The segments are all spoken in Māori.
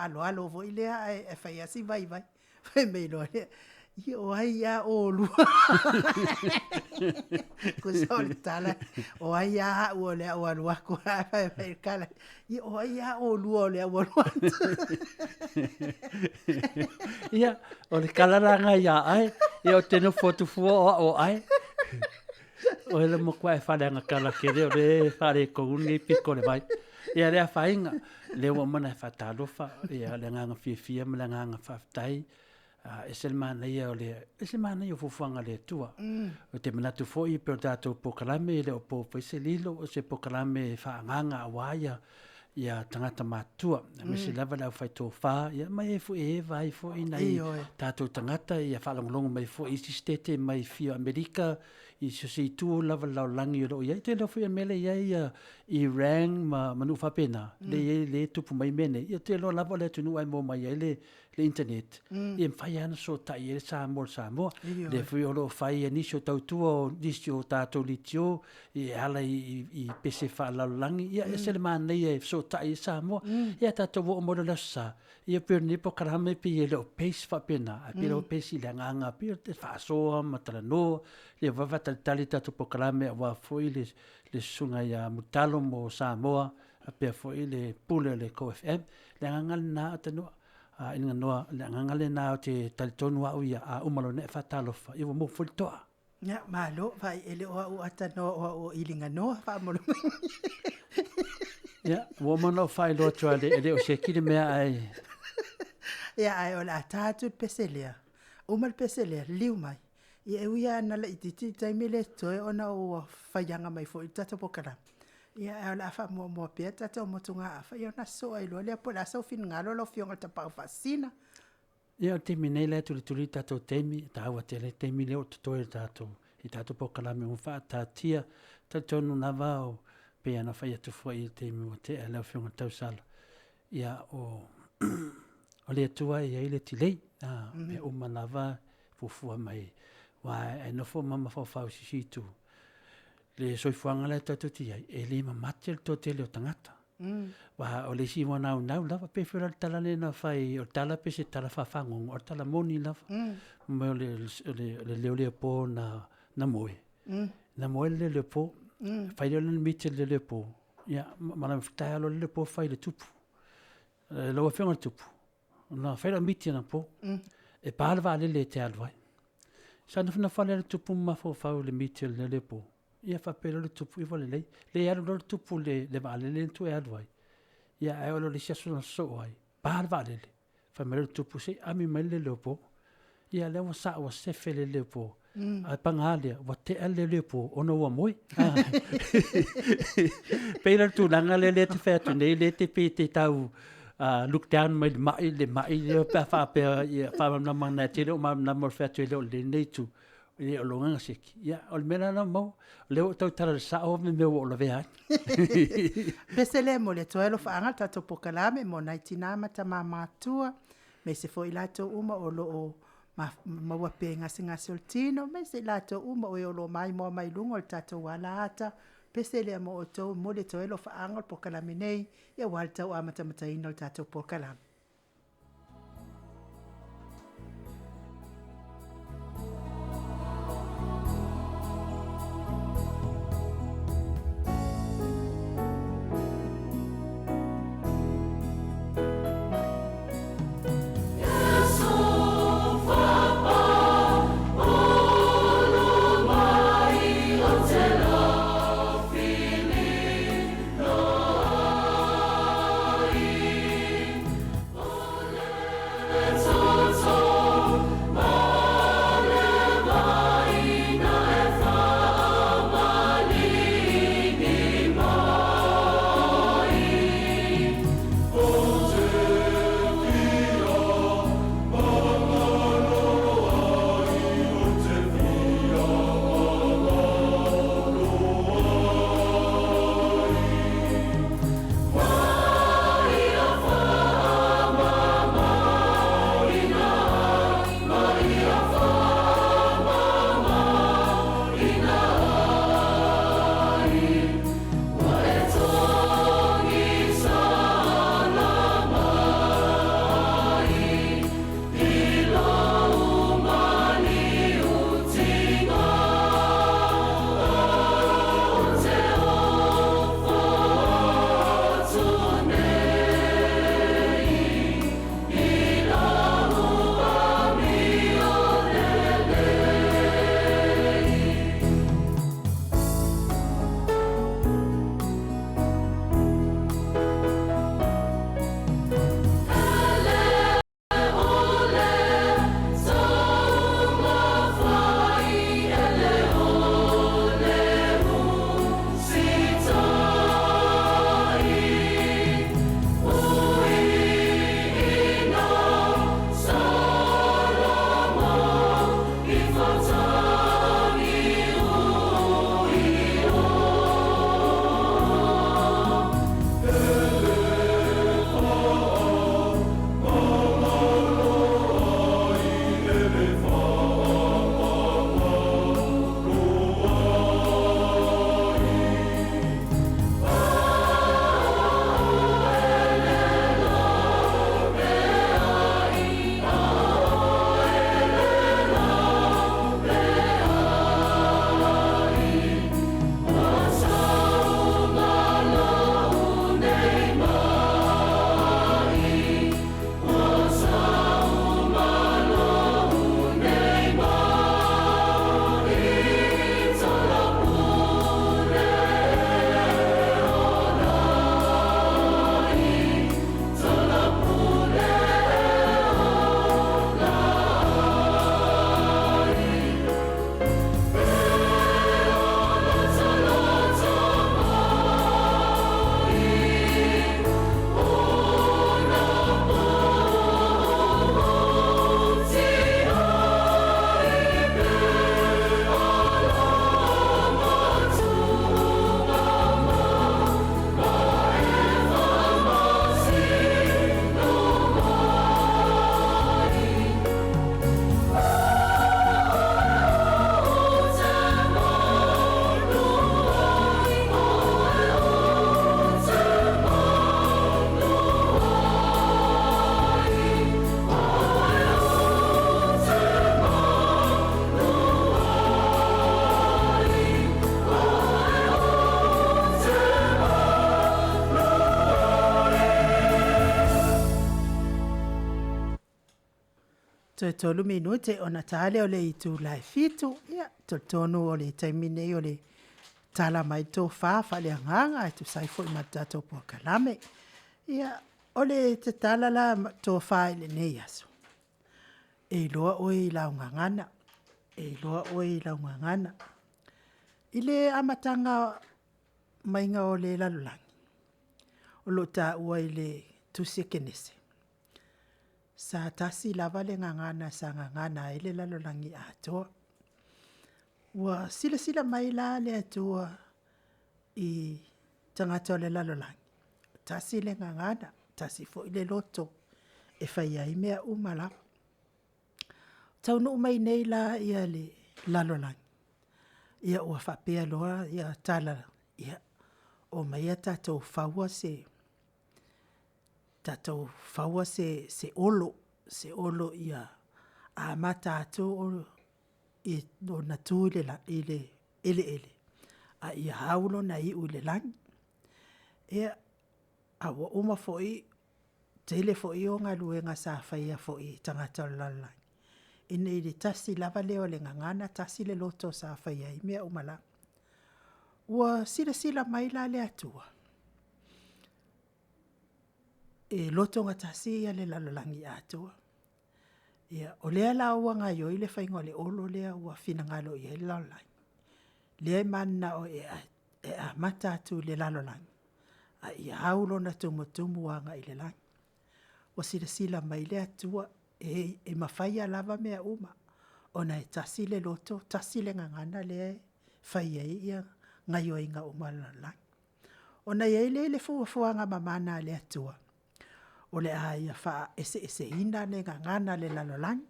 alo vo ile e fai asi vai fai me lo le i o ai a o lu ko sol tala o ai a o le o lu ko fai kala i o ai a o lu o le o lu ia o le kalaranga ia ai ia o teno fotu fua o ai o ele mo kwa fa le nga kala ke le fa le ko un piko le vai ia le fainga le o mana fa talo fa ia le nga fia me le nga fa tai esel mana ia o le esel mana ia fuanga le tua o te mana tu foi per dato pokalame le o po se lilo o se pokalame fa nganga waia ia tangata matua me se lava la fai to fa ia mai fu vai fo inai tato tangata ia fa longo mai fo isi stete mai fio Amerika i se tu lava la langi ro ia te lo fu mele ia i rang manu fa pena le tupu mai mene ia te lo lava le tunu ai mo mai le internet ia fai ana so tai e sa mo le fu lo fai ni so tau tu di so tato litio i ala i pese fa la langi ia se le man ia so tai sa mo ia tato mo mo la sa ia per ni po karame pi le pace fa pena a pelo pace le nganga pi te fa so matala no le va tali tato po karame wa foi le sunga ia mutalo mo Samoa a pe foi le pule le ko FM le nganga na tano ina noa le nganga le na te talitonu au ia a umalo ne fa talo fa i mo fulto ya malo vai ele o atano o ilinga no fa mo ya woman of fai lo twa le o se kile me ai ya ai ola tatu peselia umal peselia liu mai ia uia na le ititi taimi le toe ona o faianga mai fo tata pokala ia ola fa mo pe tata mo tunga fa ia na so ai lo le pola so fin ngalo lo fionga ta pa fasina ia te mine le tu tato temi ta wa te le temi le o toe tato i tato pokala me un fa tatia tato no navao pe ana fai tu foi te mo te ala fionga tau sala ia o le tua ia ile tilei me o manava fufu mai wa e no fo mama fo fa si tu le soi fuanga le tatu ti e le mamatel to te le tangata wa o le si wana na lava pe fera tala le na fai o tala pe se tala fa fango o tala moni lava mo le po na moe na moe le po fai le mitel le po ya mana fta le po fai le tupu lo fa ngal tupu na fai le mitel na po e parva le te alvai sa no fa le tupu ma fo fa le mitel le po ia fa pelo le tupu i vole le ia lo tupu le vale le tu e alvai ia e lo le siaso na so ai parva le fa me le tupu se ami mele le po ia le wa sa wa se fele le po a pangalia wa te le po ono wa moi pelo tu langa le te fa tu nei le te pe te tau look down mai le pa fa pe ia fa na mana te lo ma na mo fa tu le nei tu e o longa seki ia o mena na mo le o tau tara sa o me o lo vea pesele mo le toelo fa anga tato pokalame mo naitina mata mama tua me se foi lato uma o lo o ma wa penga singa soltino me se lato uma o lo mai mo mai lungo o tato wala ata pesele mo o to mo le toelo fa anga pokalame nei ia walta o amata mata ino tato pokalame Toi tolu minute ona tale o le I tu lai fitu. Ia, tonu o le taimine o le tala mai tō whāwha le nganga e tu saifo I matato po kalame. Ia, o le te tala la tō whā I le nei aso. E loa o I lau ngangana. E loa o I lau ngangana. I le amatanga mainga o le lalulangi. O lo ta ua I le tusi kenese. Sa tasi lava le ngangana sa ngangana I le lalulangi atoa. Ua sila mai la le atua I tangata o le lalulangi. Tasi le ngangana, tasi fo I le loto e whai ai mea umala. Taunu umai nei la ia le lalulangi. Ia ua whapea loa ia tala ia o mai tatou whaua se olo ia a mata atu o I no natu ele. A ia haulo na I ule langi. Ia a wa uma foi tele foi o ngā luenga sa whaia foi tangata o lalulangi. Ine I le tasi lava leo le ngangana tasi le loto sa whaia I mea umala. Ua sila mai la le atua. E loto ngā tasi ia le lalulangi atua. Ia o lea la ua ngā yo I le whaingo le olo lea ua whina ngalo I le lalulangi. Lea mana o e a mata atu le lalulangi. A ia haulo na tumutumu wanga I le langi. Ua sila mai le atua e mawhaia lava mea uma. Ona e tasi le loto, tasi le ngangana le whaia ia ngai o inga umala langi. Ona ia le fuafuanga mamana le atua. O le a ia wha ese ina le ngangana le lalulangi.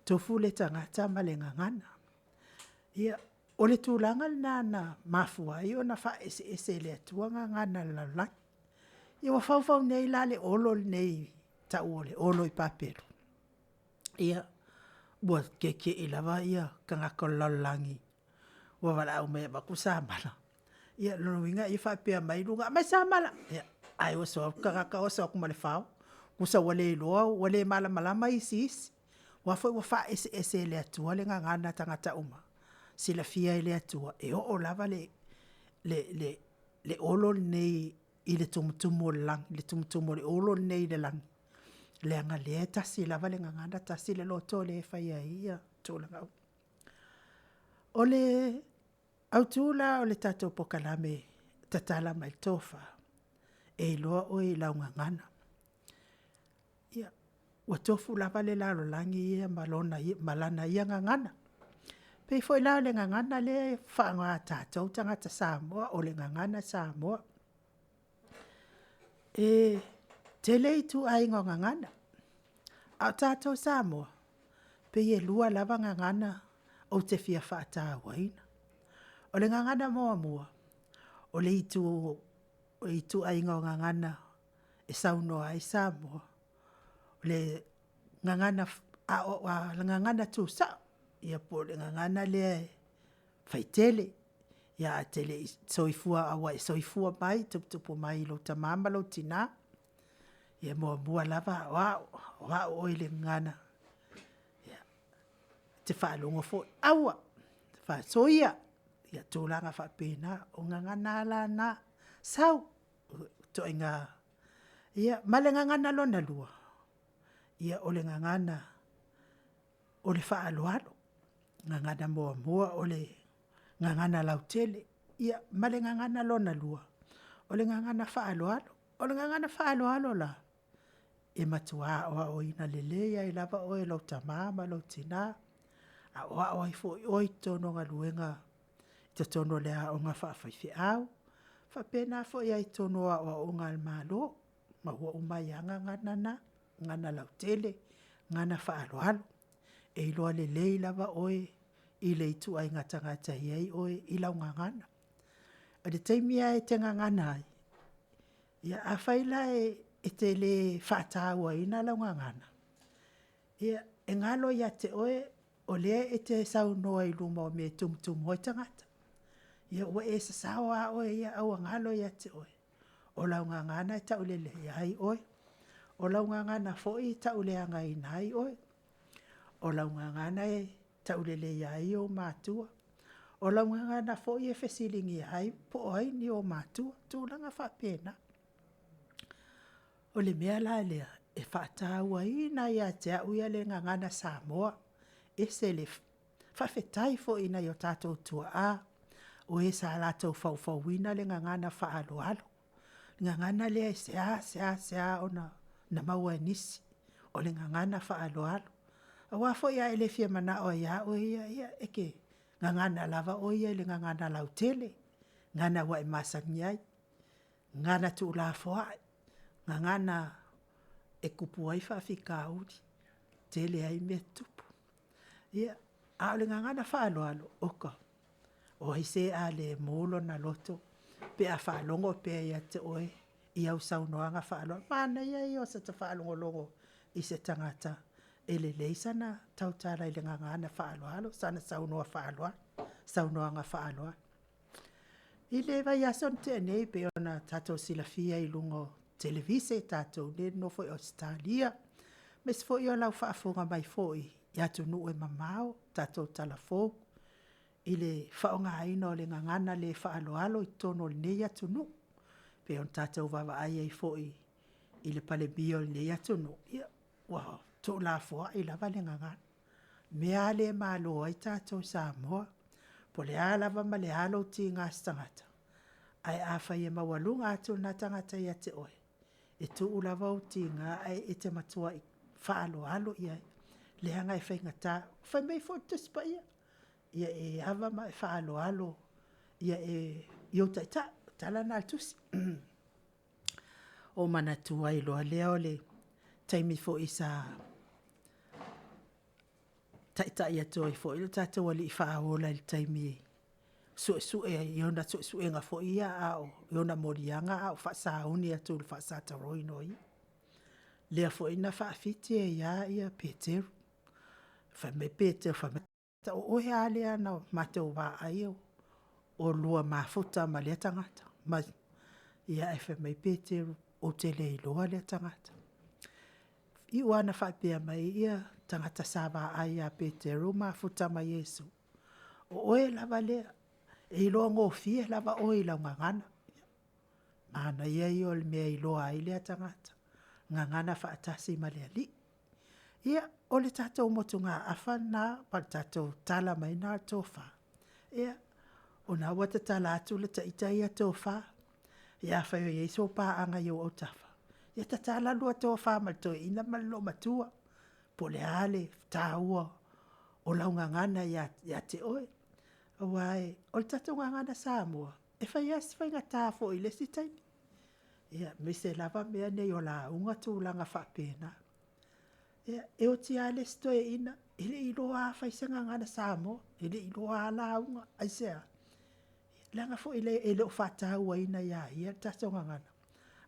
Tofu le tangata ma le ngangana. Ia o le tūlanga na mafua I ona wha ese le atua ngangana le lalulangi. Ia wa fau nei la le olo nei ta o le olo I papero. Ia bua ke I lava ia kangako lalulangi. Ua wala au mea baku samala. Ia lonuinga I whapea mai lunga. Mai samala. Ia ai o so kangaka o so kumale whao. Kusa wale loa, wale malama I sis. Wafo wa wha ese le atua le ngangana tangata uma. Sila fia I le atua. E o lava le olo nei I le tumutumu lang. Le tumutumu le olo nei le lang. Le anga le tasi lava le ngangana tasi le loto le whaia ia tūlanga au. O le autula o le tatou pokalame tatala mai tofa. E loa o I lau ngangana. Ia, ua tofu lava le lalulangi ia malana ia ngangana. Pei foi lao le ngangana le whaanga tatou tangata Samoa o le ngangana Samoa. E tele I tu ai ngā ngangana. A tātou Samoa. Pei e lua lava ngangana o te fia whaata waina. O le ngangana mua. O le itu ai ngā ngangana e sauno ai Samoa. O le ngangana le ngangana tu sa. Ia po le ngangana le whaitele. Ia tele soifua awa soifua mai tupu mai lo tamama lo tina. Ia mua lava wa o le ngana. Ia te whaalongo fo awa. Wha soia. Ia tōlanga whapena o ngangana la na sau. To inga. Ia male ngangana lona lua. Ia o le ngangana o le whaaloalo. Ngangana mua o le ngangana lautele. Ia male ngangana lona lua. O le ngangana whaaloalo. O le ngangana whaaloalo la. E matua o ina lelea I lava o e lau tamama lau tina. A o ai fo o I tono ngā luenga. Te tono lea o ngā whaafaifi au. Whapena fo I ai tono o ngā malo. Ma hua umai anga ngana lautele. Ngana whaaloalo. E iloa lelei lava oe. I le itu ai ngata iai oe I lau ngangana. A de taimia e te ngangana ai. Ia a whaila e te le whaataua ina lau ngangana. Ia e ngalo ia te oe o lea e te sau noa I luma o me tum hoi tangata. Ia ua e sa sawa oe ia au ngalo ia te oe. O lau ngangana e tau lele ia ai oe. O lau ngangana fo I tau lea ngai nai oe. o laungangana e taulele iai o mātua. O laungangana fo i e fesilingi ai po ai ni o mātua tūlanga whapena. O le mea la lea e whaataua ina ia te auia le ngangana Samoa e se le whawhetai fo ina i o tātou tua a o e sa lātou whauwhauina le ngangana whaaloalo. Ngangana lea e sea o na maua nisi o le ngangana whaaloalo. A wafo ia ele fia mana o ia o ia eke ngangana lava o ia le ngangana lautele. Ngana wa e masangi ai. Ngana tu la foa. Ngangana e kupu ai whawhika auri. Tele ai me tupu. Ia, a le ngangana whaaloalo oka. O hise a le molo na loto. Pe a whaalongo pe ia te oe. Ia usau noanga whaaloalo. Mana ia i o sa ta whaalongo longo i se tangata. Ele leisana tautara i le ngangana whaaloalo. Sana saunoa whaaloalo. Saunoanga whaaloalo. I le vai ason te nei pe ona tatou silafia i lungo televise tatou ne no foi Australia. Mes foi o lau whaafonga mai foi. Ia tu nu e mamao tatou talafo. I le whaonga aina o le ngangana le whaaloalo i tono le nei atu nu. Pe on tatou wawa ai ai foi. I le pale bio le nei atu nu. Ia, wow, to la foa i lava le ngangana. Mea le malo ai tatou Samoa. Po le alava ma le alo ti ngā stangata. Ai awha i e mawalunga atu nā tangata ia te oe. E tu ulava o ti ngā ai e te matua i whaalo alo ia. Le hanga e whaingata. Whai mei fo tuspa ia. Ia e hava ma e whaalo alo. Ia e iota ta. Tala nā tusi. O mana tua i loa leo le. Taimi fo isa. Taita ia toi fo ilo tata wali i whaaola il taimi sue iona sue nga fo ia au iona morianga au whaasauni atu il whaasata roi noi lea fo ina whaafiti e ia Peteru whame Peteru whame ta o ohe alea na matau wā ai o lua mafuta ma lea tangata ma ia e whame Peteru o te lei loa lea tangata I wana whaapea mai ia tangata sāwa ai a Peteru ma futa ma Yesu. O oe lava lea, e iloa ngō fie lava oe lau ngangana. Mana ia I o le mea iloa ai lea tangata. Ngangana whaatasi ma lea li. Ia, o le tātou motu ngā awha nā, pa tātou tala mai nā tōwha. Ia, o nā wata tala atu le taita ia tōwha. Ia whai o Yesu pā anga i o tafa. Ia tatala lua tō whāmato ina malo matua. Po le ale, tāua, o lau ngangana ia te oe. Awai, o le tatou ngangana Samoa, e whai asi whai ngā tāfo I lesi taimi. Ia, me se lava mea nei o la unga tūlanga whapena. Ia, e o ti ale stoe ina, ele iloa whai se ngangana Samoa, ele iloa la unga, aisea. Langa fo ele o whātaua ina ia tatou ngangana.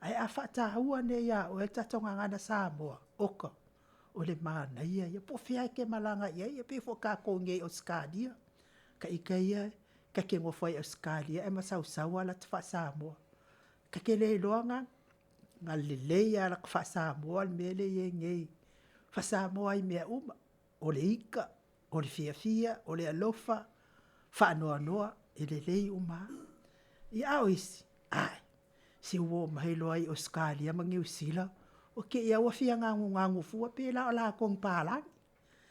Ai a whaatahua ne ia o e tatonga ngana Samoa, oka, o le mana ia po whia ke malanga ia pe fo ka konge o skadia, ka ika ia, ka ke ngofai o skadia, e masau ala te wha Samoa. Ka ke le loanga, ngā lelea la wha Samoa, mele ia ngei, wha Samoa I mea uma, o le ika, o le fiafia, o le alofa, wha noa, e le lei uma. Ia au isi, ai. Si wo mahelo ai Australia mangi usila o ke ia wa fia ngangu fua pe la kong palang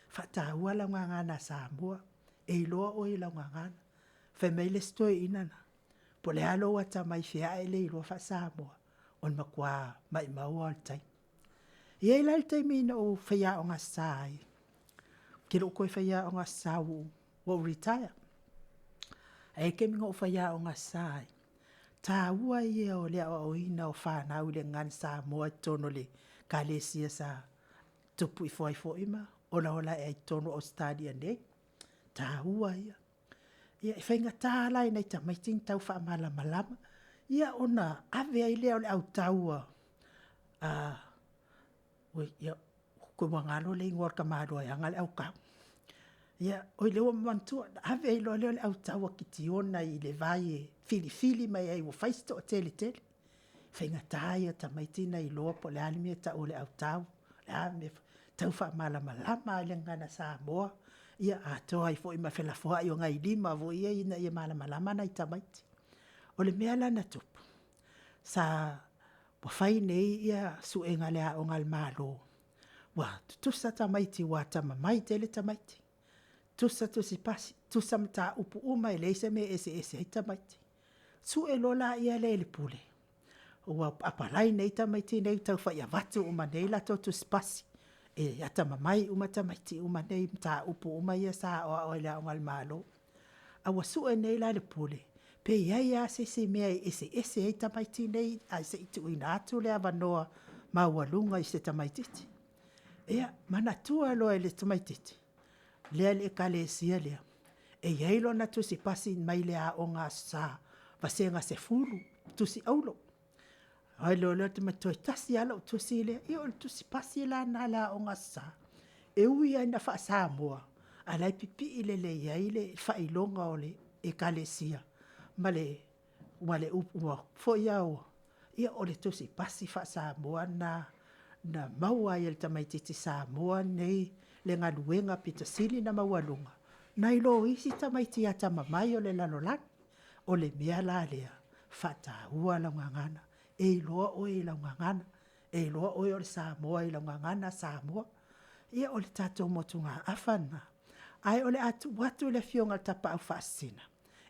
fata wala ngana Samoa e lo o ila ngana fe mele stoi inana po le alo wa mai fia ele lo fa Samoa on makwa MAIMOA tai ia ila tai mina o fia o ngasai ke lo ko fia o ngasau wo retire e ke mingo fia o ngasai ta ua ia o lea o ina o whanau le ngan Samoa tono le kalesia sa tupu I fo ima ola e tono o stadia ne ta ua ia ia e whainga tālai nei ta maitin tau wha malama ia ona ave ai lea o le au taua ia koe wangalo le ingor ka maroa ia ngale au kau ia o le o mantua ave ai lo le au taua ki tiona I le vai fili mai ai o faisto o tele. Whainga tāia ta maitina I loa po le anime ta o le au tau. me tau wha malama le ngana Samoa. Ia atoa I fo I mawhelafoa I o ngai lima vo ia ina ia malama na I tamaiti. O le mea lana tupu. Sa whai nei ia suenga lea o ngal malo. Wa tusa tamaiti wa tamamai te le tamaiti. Tusa tusi pasi. Tusa mta upu uma ele se me ese hei tamaiti. Su e lola ia le pule. Wa apalai nei tamaiti nei tau whai avatu uma nei la to tusi pasi. E ata mamai uma tamaiti uma nei mta upu uma ia sa o ele o ngal malo. A wasu e nei la le pule. Pe ia se mea ese hei tamaiti nei a se itu ina atu le avanoa ma walunga I se tamaititi. Ea manatua loa le tamaititi. Lea le kalesia lea. E yailo na tusi pasi mai lea o ngā sa vasenga se fulu tusi aulo. Ai lo te matoi tasi ala o tusi lea. Ia o tusi pasi la na la o ngā sa. E ui ai na wha Samoa. Alai pipi ile le yaile whailonga o le e kalesia. Male upua fo ia o. Ia o le tusi pasi wha Samoa na maua i le tamaititi Samoa nei le ngaluenga pitasili na mawalunga. Nai lo isi tamaiti a tamamai o le lalolani. O le mea la lea. Fata ua la ngangana. E loa oe la ngangana. E loa oe o le Samoa I la ngangana Samoa. Ia o le tatou motunga afana. Ai o le watu le fionga tapa au fasina.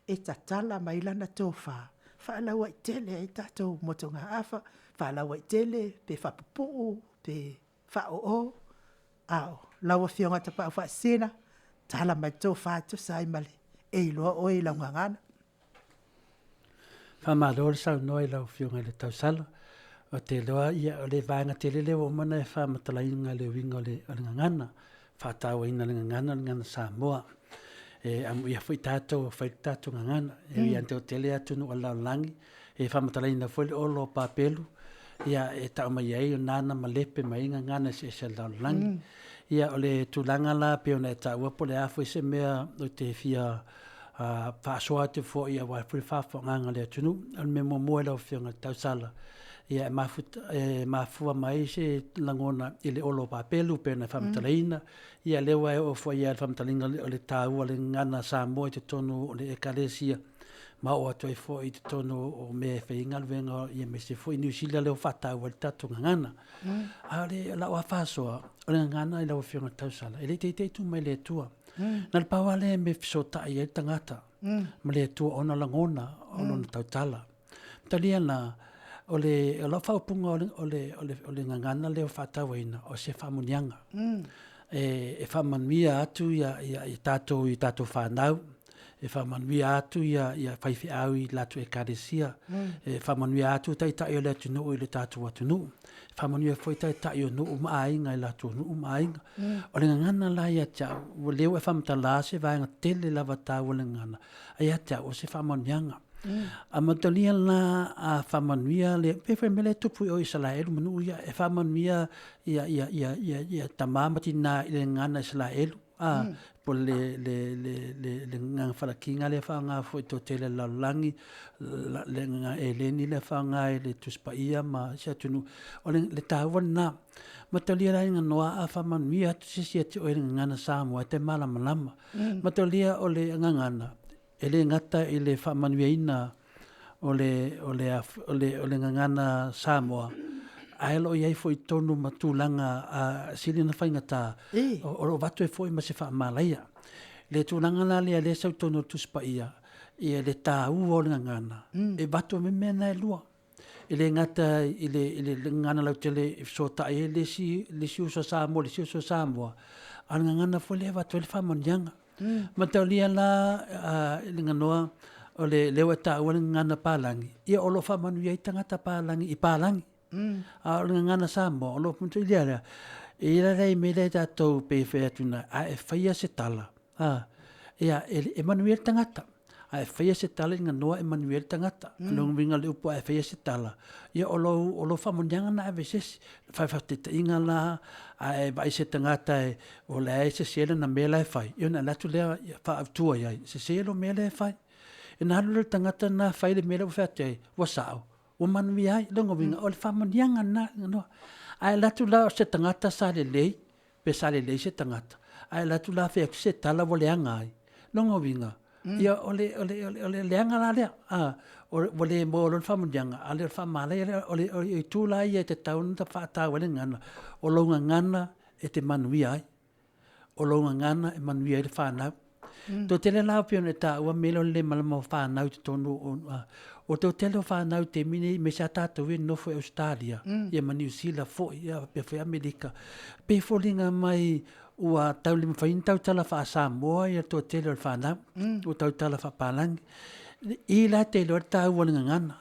E tatala mailana tofa. Whaalaua I tele e tatou motunga afa. Whaalaua I tele pe whapupu pe whaoo. Ao, laua fionga tapa au fasina. Tala mai tofa tu sai male. E loa oe la ngangana. Whamalore sau noi lau fionga le tausala. O te loa ia o le vanga te lele o mana e whamatalainga le winga o le ngangana. Whatawa ina le ngangana Samoa. E amu ia fai tātou ngangana. E ia ante o tele atu no alau langi. E whamatalainga foi le olo papelu. Ia e tau mai ai o nana malepe mai ngangana se lau langi. Ia o le tūlanga la pe ona e tau apo le afo se mea o te fia whaasoa te fo ia wai puri whawhanganga le atunu. Al me moe lau whionga tausala. Ia e mafua mai se langona I le olo papelu pe ona whamatalaina. Ia lewa e o fo ia whamatalainga o le tāua le ngana Samoa I te tonu o le ekalesia. Ma o atu e fo I te tonu o me whainga luenga ia me se fo I New Zealand leo whatau al tatu ngangana. A le lau a whasoa o le ngangana I lau whionga tausala. E le te tu mai le tua. Nal pawa le me fisota I e tangata. Ma le tua ona langona o lona tautala. Talia na o le lau whaupunga o le ngangana leo whatawaina o se whamunianga. E whamanuia atu I tātou whanau. E whamanuia atu ia whaiwhi au I latu e karesia. E whamanuia atu tai o le atunu I le tātou atunu. Whamanuia foi tai o no umaainga I latu no umaainga. O le ngana la ia tau. O leo e whamatala se vaenga tele lava tau o le ngana. A ia tau o se whamanianga. A matalia la a whamanuia le pepe mele tupu o Israelu manu ia e whamanuia ia tamamati na I le ngana Israelu. Po le ngang whalakinga le whanga fo I to tele laulangi le nga eleni le whanga le tuspaia ma sia tunu o le tāua na matalia la inga noa a whamanuia atu sisi ati o le ngana Samoa te malamalama matalia o le ngangana ele ngata I le whamanuia ina o le ngangana Samoa aelo iai foi tonu matulanga a silina whaingata o watu e foi ma se whaamalaia. Le tūlanga la lea le sau tonu tuspaia I le tā ua o le ngana. E watu me mena e lua. I le ngata I le ngana lau tele sota e le si usa Samoa, le si usa Samoa. A le ngana foi le watu e le whamanianga. Mataulia la le nganoa o le lewa tā ua le ngana pālangi. Ia olo whamanuia I tangata pālangi I pālangi. A o ngana Samoa o lo punto ilia e ira rei me le tātou pe whea tuna a e whaia se tala ia Emmanuel tangata a e whaia se tala inga noa Emmanuel tangata nung winga le upo a e whaia se tala ia o lo whamonianga na e veses whaiwhatita inga la a e vai se tangata e o le e se sele na mela e whai ia na latu lea whaautua iai se sele mela e whai e na halu le tangata na whai le mela u whaate wasao o manui ai longo winga o le whamanianga na no Ai latu la o se tangata sa lelei, pe sa lelei se tangata. Ai latu la fea se tala wo leanga ai. Longa winga. Ia ole leanga la lea. Ole mo lon famundianga. Ale famala ole tula ia te taun ta whaata wale ngana. O longa ngana e te manui ai. O longa ngana e manui ai le whanau. Tō tele lau pio ne tā ua melo le malama o whanau te tonu o tō tele o whanau te mini me sa tātou e nofo e Australia. Ia ma New Zealand fo, ia pe fo Amerika. Pe fo linga mai ua tau lima whain tau tala wha Samoa ia tō tele o whanau. O tau tala wha Palangi. I la te lor tā ua linga ngana.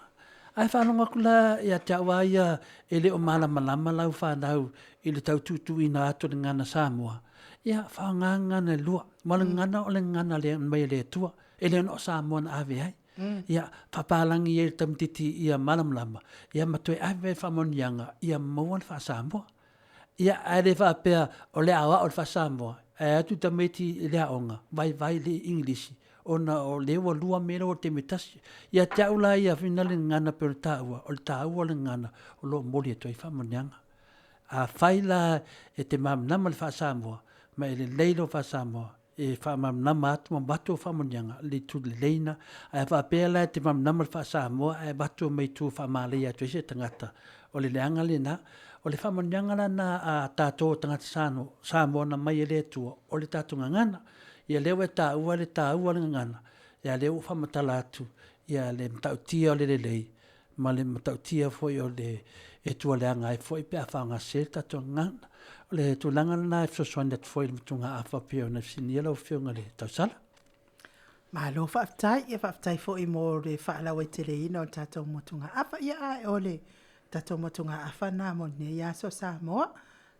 Ai whanonga kula ia te awa ia e le o malama lau whanau i le tau tutu ina ato le ngana Samoa. Ia whaonganga na lua. Mala ngana o le ngana le mai le tua. E le no Samoa na ave ai. Ia papalangi e tamtiti ia malamlama. Ia matoi ave whamonianga. Ia mauan wha Samoa. Ia aere whapea o le awa o le wha Samoa. E atu tameti le aonga. Vai le English. Ona o le wa lua mera o te metasi. Ia te aula ia whina le ngana pe o le tāua. O le tāua le ngana. O lo mori e toi whamonianga. A whaila e te mamnama le wha Samoa. Ma ele leilo fa Samoa e fa mamnama atu ma batu fa monianga le tu le leina ai fa pela te mamnama fa Samoa ai batu mai tu fa malia tu se tangata o le leanga le na o le fa monianga la na a tato tangata sano Samoa na mai ele tu o le tatu ngana ia lewe ta ua le ngana ia le fa matala atu ia le mtautia o le lei ma le mtautia foi o le e tu leanga ai foi pe fa nga se tatu ngana le tu langa na so so net foi tunga afa pio na siniela o fionga le tausala ma lo fa tai fo I mo le fa la we tele ina tato motunga afa ia ai ole tato motunga afa na mo ne ia so Samoa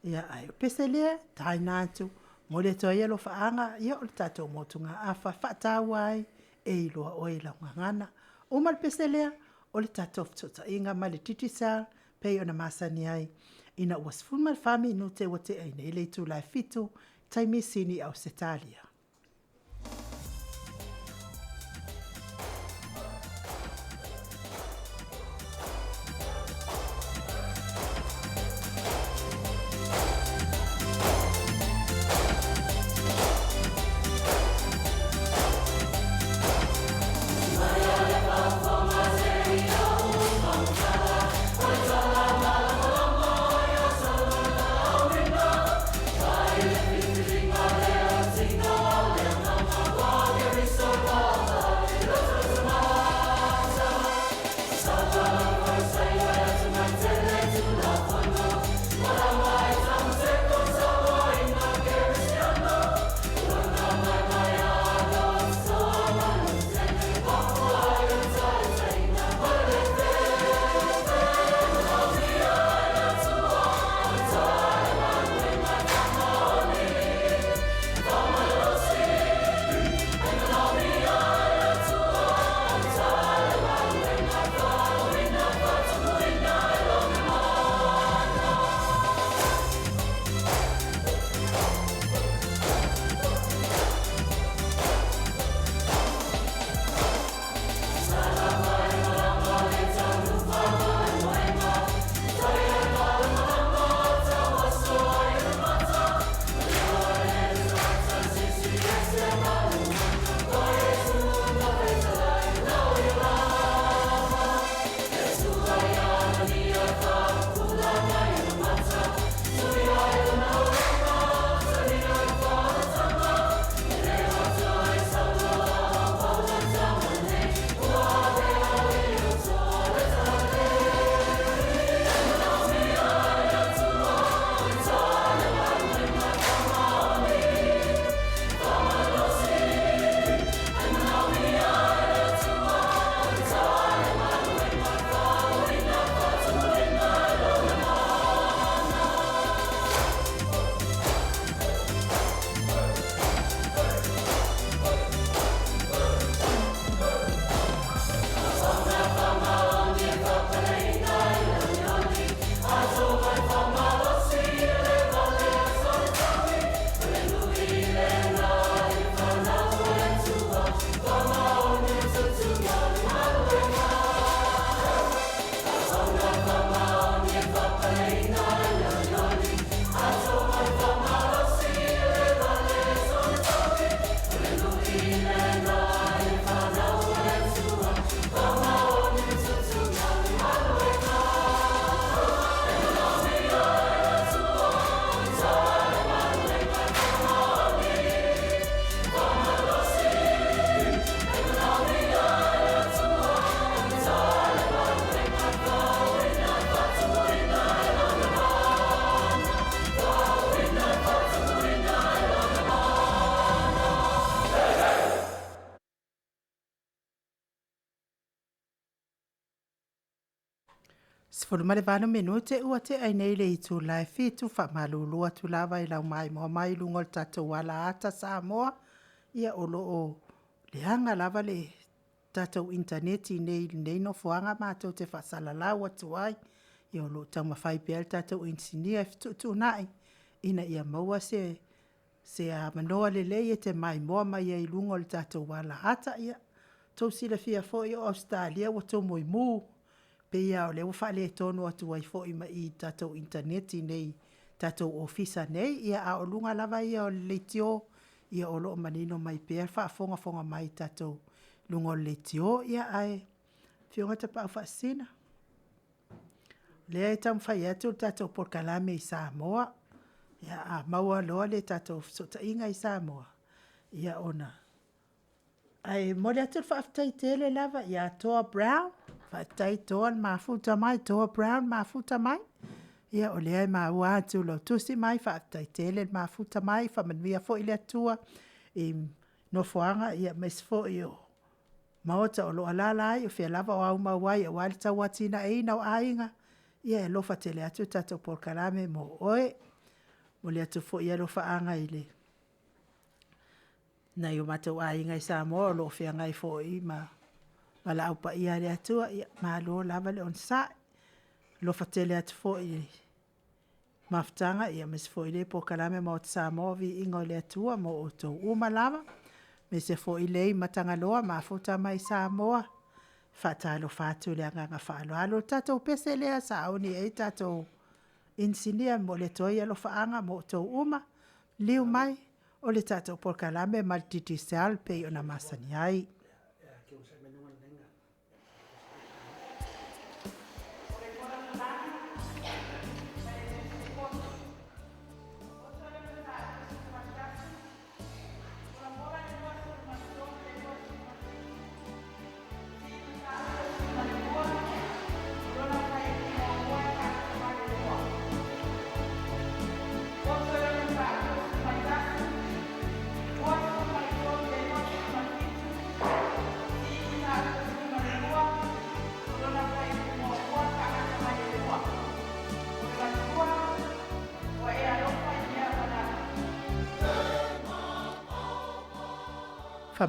ia ai pesele tai na tu mo le to ia lo fa anga ia o tato motunga afa fa tawai e lo o ila ngana o mal pesele o le tato tota inga mali titisa pe ona masani ai ina was fulmal fami no te wote ai nei le tu lai fitu taimi sini au setalia. Viiga, Sfolumale vano minute ua te ai nei le itu lai fitu fa malulua tu lava I lau mai lungol tato wala ata Samoa ia olo o le hanga lava le tato interneti nei no fuanga mato te fasala lau atu ai ia olo tau mawhai pēl tato insinia fitu tu nai ina ia maua se a manoa le lei e te MAIMOA mai ai lungol tato wala ata ia tau sila fia fo i Australia wa tau moi mu pe ia o le ufa le tonu atu ai fo I tatou interneti nei tatou ofisa nei ia a o lunga lava ia o le tio ia o lo manino mai pe fa fonga mai tatou lunga le tio ia ai fionga te pa fa sina le ai tam fa ia tu tatou POLOKALAME I Samoa ia a maua lo le tatou so ta inga I Samoa ia ona ai mole atu fa aftai tele lava ia toa brown fatai toa mafuta mai toa brown mafuta mai ia o le ai maua atu lo tusi mai fatai tele mafuta mai fa manvia fo ile atua no foanga ia mes fo io Maota o lo alala ai o fia lava o au mawai o wali tau watina e ina o ainga ia e lofa tele atu tatou POLOKALAME mo oe mo le atu fo ia lofa anga ile na yo matou ainga I Samoa o lo fia ngai fo I ma la upa ia le atua ia ma lo lava le on sa lo fatele atu fo I maftanga ia mes fo I le POLOKALAME mo Samoa VIVIIGA le atua mo o tou uma lava me se fo I le matanga loa ma futa mai Samoa fatalo fatu le anga falo alo tatou pese le sa oni e tatou insinia mo le toia lo faanga mo tou uma liu mai o le tatou POLOKALAME multidigital pe ona masani ai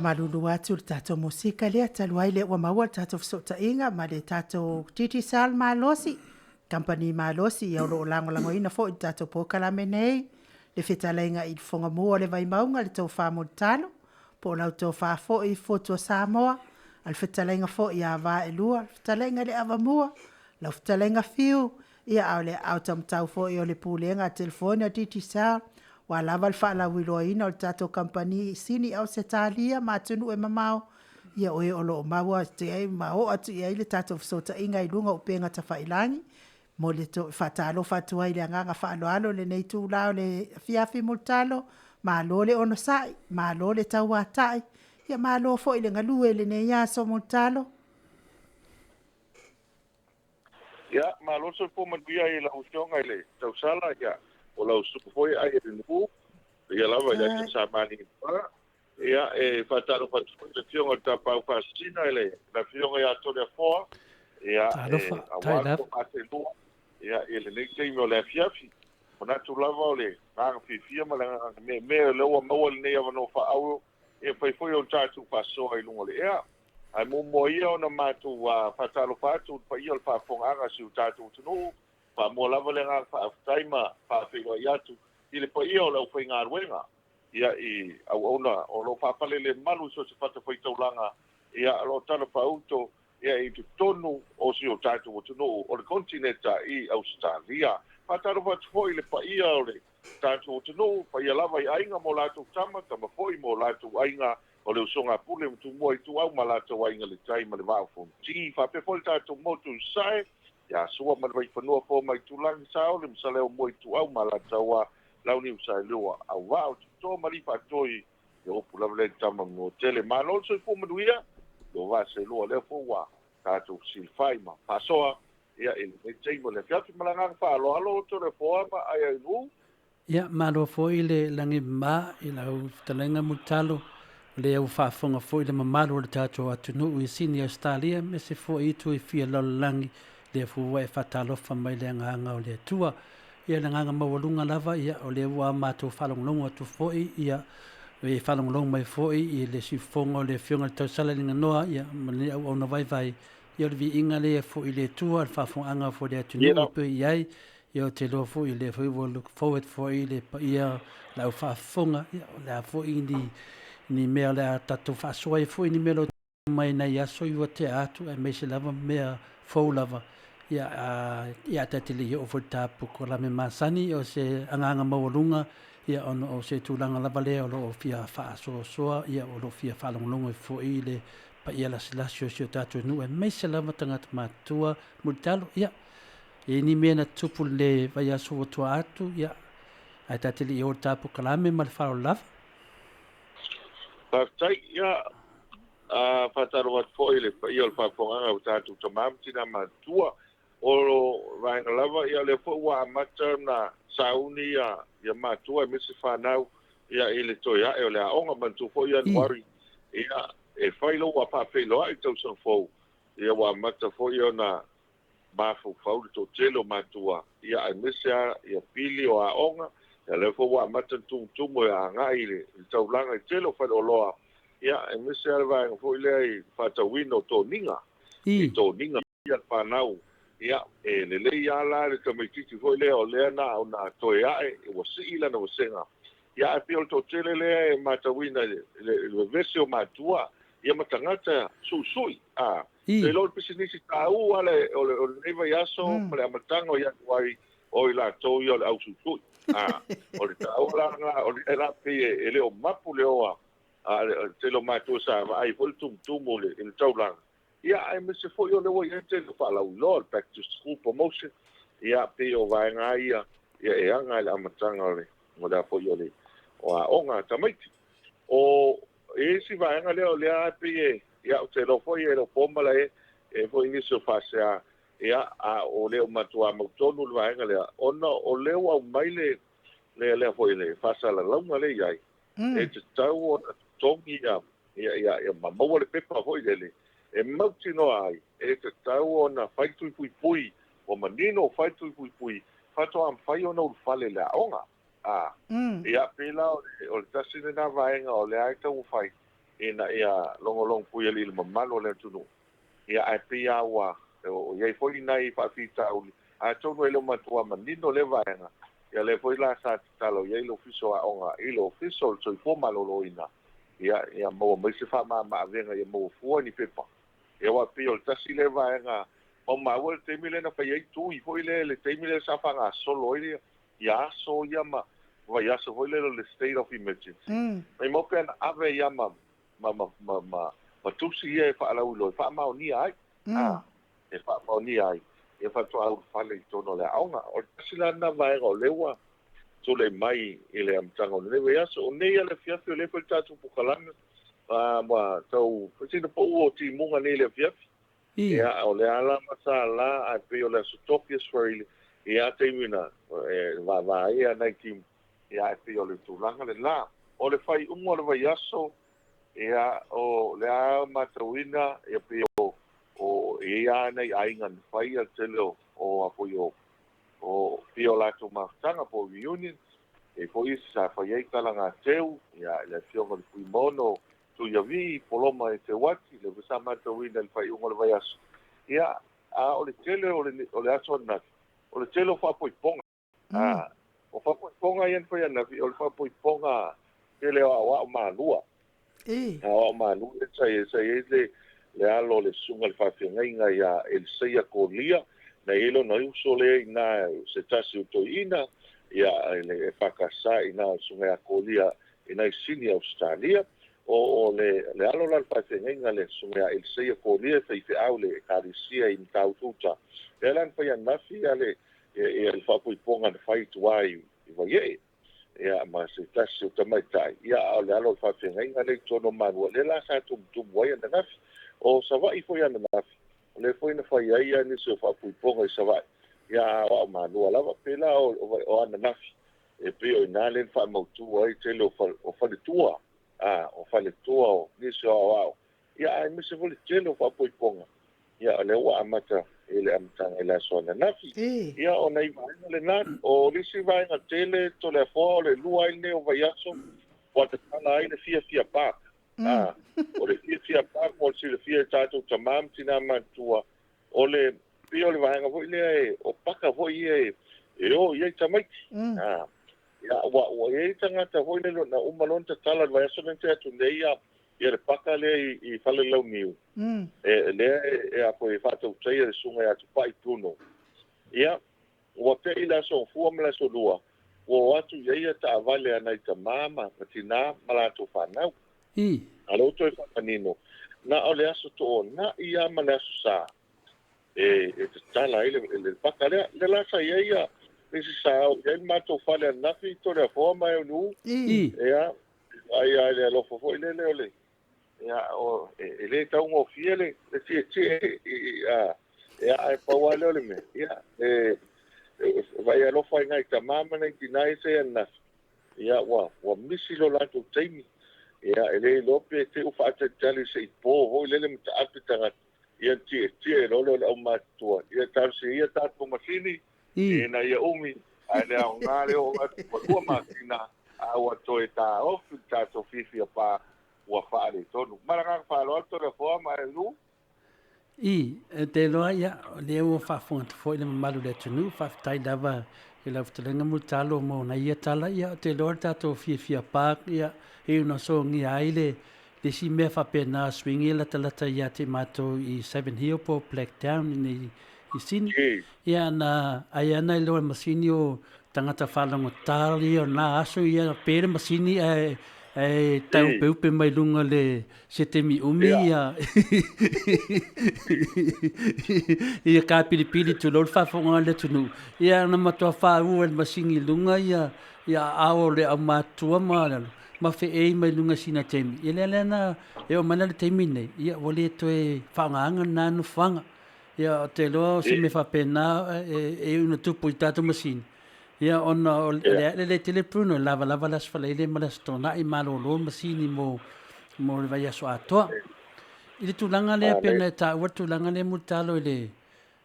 Malulu atu le tatou musika lea taluai le ua maua le tatou fesootaʻiga ma le tatou titisal malosi company malosi ia o loo lagolagoina foʻi le tatou POLOKALAME nei le fetalaiga I le fogamua o le vaimauga le taufā mo le talo po o lau taufā foʻi fotua Samoa a le fetalaiga foʻi iā vaelua le fetalaiga le avamua lau fetalaiga fiu ia ao le ao tamatau foʻi o le pulega a telefoni a titisal wa lava le faalauiloaina o le tatou company sini au se talia matunu e mamao ia oe o loo maua te ai ma o atu ia I le tatou fesootaʻiga I luga o pega tafailagi mo le faatalofa atu ai le agaga faaloalo lenei tula o le afiafi mo le talo malo le ono saʻi malo le tauataʻi ia malo foʻi le galue lenei aso mo le talo ia malo so po manuia I lau fionga I le tausala ia o lau supu foi ai e nuku ia lava ia ke sa mani pa ia e fatalo fatu le fionga ta pau fasina ele la fionga ia tole fo ia awal ko atelu ia ele le ke mo le fiafi ona tu lava ole nga fifia ma me le o mo le ne no fa au e foi o tatu paso ai lungo le ia ai mo ia ona matu fatalo fatu pa ia fa fonga si tatu tu pa mo lava le nga fa taima fa filo yatu ile po io lo foi nga ruenga ia I au ona o lo fa pale le malu so se fata foi taulanga ia lo tano fa auto ia I tonu o si o tatu o tonu o le kontinenta I Australia pa taro fa foi le pa ia o le tatu o tonu pa ia lava I ainga mo latu tama foi mo latu ainga o le usonga pule tu mo I tu au malatu ainga le taima le va fo ti fa pe foi tatu mo tu sai ya sua ma vai fanua fo mai tulang sao le msale o moi tu au mala tawa launi usai lua au wa to mari fa toi yo pula le tama mo tele ma no so fo maduia lo va se lua le fo wa ta tu silfai ma pasoa ia il metimo le fiafi malanga fa lo to le fo ma ai nu ia ma lo fo ile langi ma ila talenga mutalo le au fa fonga fo ile ma malo le tato atunu I sini Australia me se fo I tu I fia lo langi le fu e fatalofa mai le nganga o le tua ia le nganga mawalunga lava ia o le ua mātou whalonglongo atu foi ia e whalonglongo mai foi i le sifonga o le fionga le tausala linga noa ia mani au na vai ia le viiga le foi le tua le whafonga foi le atunu o pe iai ia o te loa foi le foi will look forward foi le pa ia la whafonga ia la foi ni mea le tatu whasoa foi ni mea mai na ia so i te atu e me se lava mea fou lava ia tatili o tapu ko la me masani o se anganga mawalunga ia ono o se tulanga lava le o lo fia fa so ia o lo fia fa longo fo ile pa ia la slasio se tatu nu e me se lava tanga matua mutalo ia e ni mena tupu le vai aso to atu ia ai tatili o tapu kalame mal fa lava pa tai ia fataro wat foile pa ia fa ponga o tatu tamam tina matua o vai lava ia le fo wa mata na sauni ia matua me se fa nau ia ele toia e le onga mantu fo ia wari ia e failo wa pa failo ai tau so fo ia wa mata fo ia na ba fo fo to telo matua ia ai mesia ia pili o onga ia le fo wa mata tu mo ia ngai le tau langa telo fa o loa ia e mesia vai fo ile fa tau wino to ninga ia pa nau ia e le ia la le tamititi fo ile o le na ona to ia e o si ila no senga ia e pio to tele le matawina le vesio matua ia matangata susui le lo pisinisi tau ale o le neva yaso le amatango ia wai o ila to ia au susui o le tau la o le la pe ele o mapu le o te lo matua sa ai fo tum le in tau la ia ai me se fo yo le wo ia te fa la lo back to school promotion ia pe o vai nga ia e anga le amatanga le mo da fo yo le o onga tamaiti o e si vai nga le o le a pe ia te lo fo ia lo pomba le e fo inicio fase ia o le matua mo tonu le vai nga le ona o le o mai le fo ile fasa la longa le ia e te tau o tongi ia mo le pepa fo ile e mauti no ai e te tau ona faitu pui o manino faitu pui fato am fai ona u fale la onga ia pela o le tasine na vaenga o le ai tau fai ina ia longo pui ali le mamalo le tunu ia ai pia wa o ia foi nai fa fita uli a tonu ele matua manino le vaenga ia le foi la sa talo ia lo fiso a onga ilo fiso so i malo lo ina ia mo se fa ma venga ia mo fu ni pepa e wa pio tasi le vaenga o ma wo te mile na pa ye tu i foi le te mile sa fa nga solo ile ya so ya ma wa ya so foi le state of emergency mai mo pen ave ya ma tu si e fa la ulo fa ma ni ai e fa ma ni ai e fa to au fa le to no le aunga o tasi la na vaenga o lewa so le mai ile am tango le ya so ne ya le fiafio le fa tatu POLOKALAME ma tau fazendo po ti munga nele fiafi ia o le ala masala a pe o le sutopia swahili ia taimina va ia na kim ia pe o le tulanga le la o le fai ungo le vaiaso ia o le a matawina ia pe o ia nei ainga fai al telo o apoio o pe o la tumatanga po reunion e po isa fai ai kalanga teu ia le fionga le puimono tu ia vi poloma e te wati le visama te wina le fai ungo le vai aso ia o le tele o le aso na o le tele o fa poiponga o fa poiponga ia fai ana o le fa poiponga tele o malua o malua e sai le alo le sunga le fa finga ia el seia kolia na ilo na uso le na se tasi utoina ia le fakasa ina sunga kolia ina sini Australia o le alo la fasenga le sunga el seia kolia fe au le karisia in taututa elan fa na fi ale e fa ponga de fight why vai ia ma se tasi utamaita ia le alo fasenga le tono manu le la sa tu vai na o sa vai foi ana le foi na fai ia ni se fa ponga sa vai ia o manu la pela o ana e pe o nalen fa mo tu ai tele o fa de tua o fa le tua o ni so ia ai me se vole tele o fa ponga ia le wa amata ele amtanga ila sona nafi E. ia o nei mai le na o lisi vai na tele to le fo le lua ile o vai aso o te tala ai le fia park o le fia park o le fia tato tamam tina matua o le pio le vai ngo ile o paka vo ie o ia tamai ia wa ia tanga ta vo ile na umalon te tala vai aso nte atu nei ia le paka le I fale lau niu. Le a koe whātau teia le sunga atu pai tuno. Ia, ua pe ila so fua mala so lua. Ua atu ia ta avale anai ta mama, matina malato whanau. Alo toi whakanino. Na o le aso to o na ia mala aso sa. E te tala ile le paka le lasa ia. Nisi sa o ia mato whale anafi to le fua mai o nu. Ia, ai le alofo fo ile le ole. Ya o ele tau mo fiele tie ya ai pawale ole me ya vai alo fai ngai ta mama nei tinai se na ya wa misi lo la tu TAIMI ya ele lo pe te u fa te tali se po ho le mta apita ya tie lo o ma tu ya tar se ya ta ko masini na ya umi ale o ngale o ko masina a wa to eta o ta to fifia pa ua whaare tonu. Maranga whaaro to le fua mai lu. Te loa ia, lea ua whaafonga te fo i le mamalu le tunu, whaafitai dawa i lau talenga mu talo mo na ia tala ia, te loa tato fia pāk ia, e una so ngi aile, le si mea whapena swingi la talata ia te mato I 7 Hill po Blacktown I sini. Ia na, ai ana I loa masini o tangata whalango tali o na aso ia pere masini tau peupe mai lunga le se te mi umi ia ia ka pilipili tu lor whafonga le tunu ia na matua whaau el masingi lunga ia ao le au matua ma fe ei mai lunga sina TAIMI ia le na e o mana le TAIMI nei ia wale toe whaanganga nanu whanga ia te loa se me whapena e una tupu I tato masini ia ona le telepruno lava las falaile ma las tona I malolo masini mo le vai aso Atua. I le tulanga le pena ta ua tulanga le mutalo le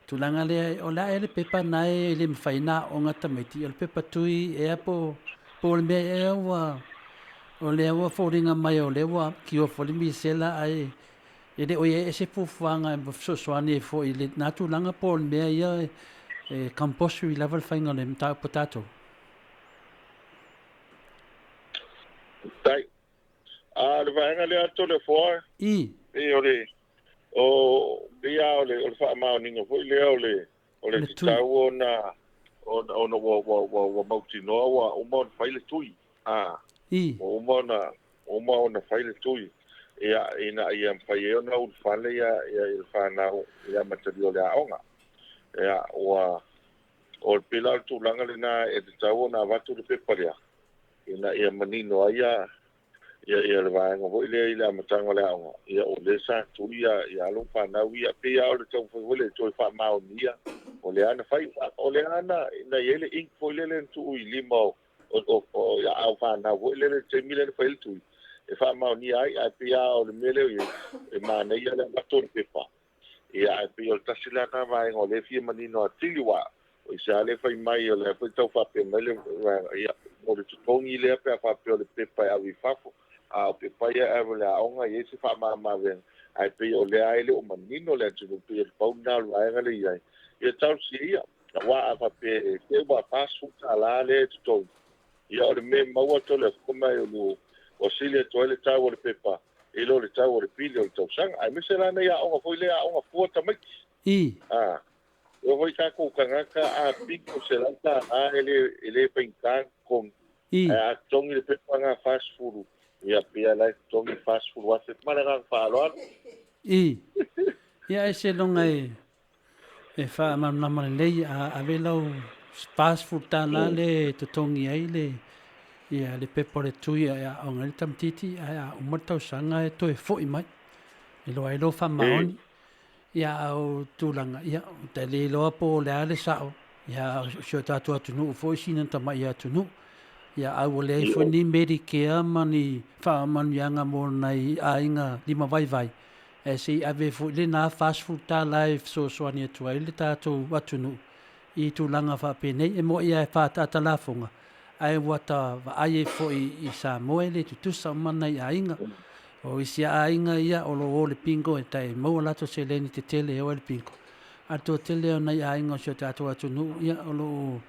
tulanga le o la ele pepa nai le mfaina o ngata meti o le pepa tui e po le me e o le ua foringa mai o le ua ki o foli mi sela ai ele o e se fuanga so soani fo I le na tulanga po le me ia compostry level fainga le mta potato. Tai. Le vaenga le ato le foa. E ole o bia ole fa ma ninga foi le ole tau ona wo mauti no wa o mo faile tui. O mo na faile tui. Ina ia fai ona u fale ia fa na ia material le aonga. Ya o pilar tu langa le na e te tau na watu le peparia ina ia manino ia le vaenga ho ile matanga le anga ia o le sa tu ia lo pa na ia pe ia o le tau fo le toi fa mau nia o le ana fai o le ana ina ele ink fo le tu I limo o ia au fa na ho le te mile fa il tu e fa mau nia ai pe ia o le mele e ma na ia le baton pepa ia pe o tasila na vaenga o le fia manino atiliwa o isa le fai mai o le fai tau fa pe mele ia o le tutongi le pe fa pe o le pepa a vi fafo a o pepa ia e le aonga ia se fa ma ven ai pe o le ai le o manino le tu pe o pau na vaenga le ia tau si ia wa a fa pe ke wa pasu ala le tutongi ia o le me maua to le kuma o sile to le tau o le pepa e lo le tau o le pili o le tau sanga ai me se la ia o foi le aonga fuata mai o voi ka ko kangaka a piko se lanta a ele penkan con a tongi le pepa nga fast food ia pia la tongi fast food wa se mala fa lo ia ese longa e fa ma le a velo fast food tana le to tongi ai le ia le pepa le tui ia o ngal tamtiti a o mata sanga e to e foi mai e lo fa maoni ia o tulanga ia te le loa po le ale sao ia sio tatu atu no foi sina tama ia tu no ia au le foi ni Medicare mani fa man yanga mo nai ainga lima vai si ave fu le na fast food ta live so so ni tu ai le tātou watunu I tūlanga whapene e mo ia e whātata lafunga ai wata ai e fo I Samoa le tutusa mana I ainga o isi ainga ia o lo le pingo e tai mo lato se leni te tele o le pingo ato tele o nei ainga so tātou atunu ia o lo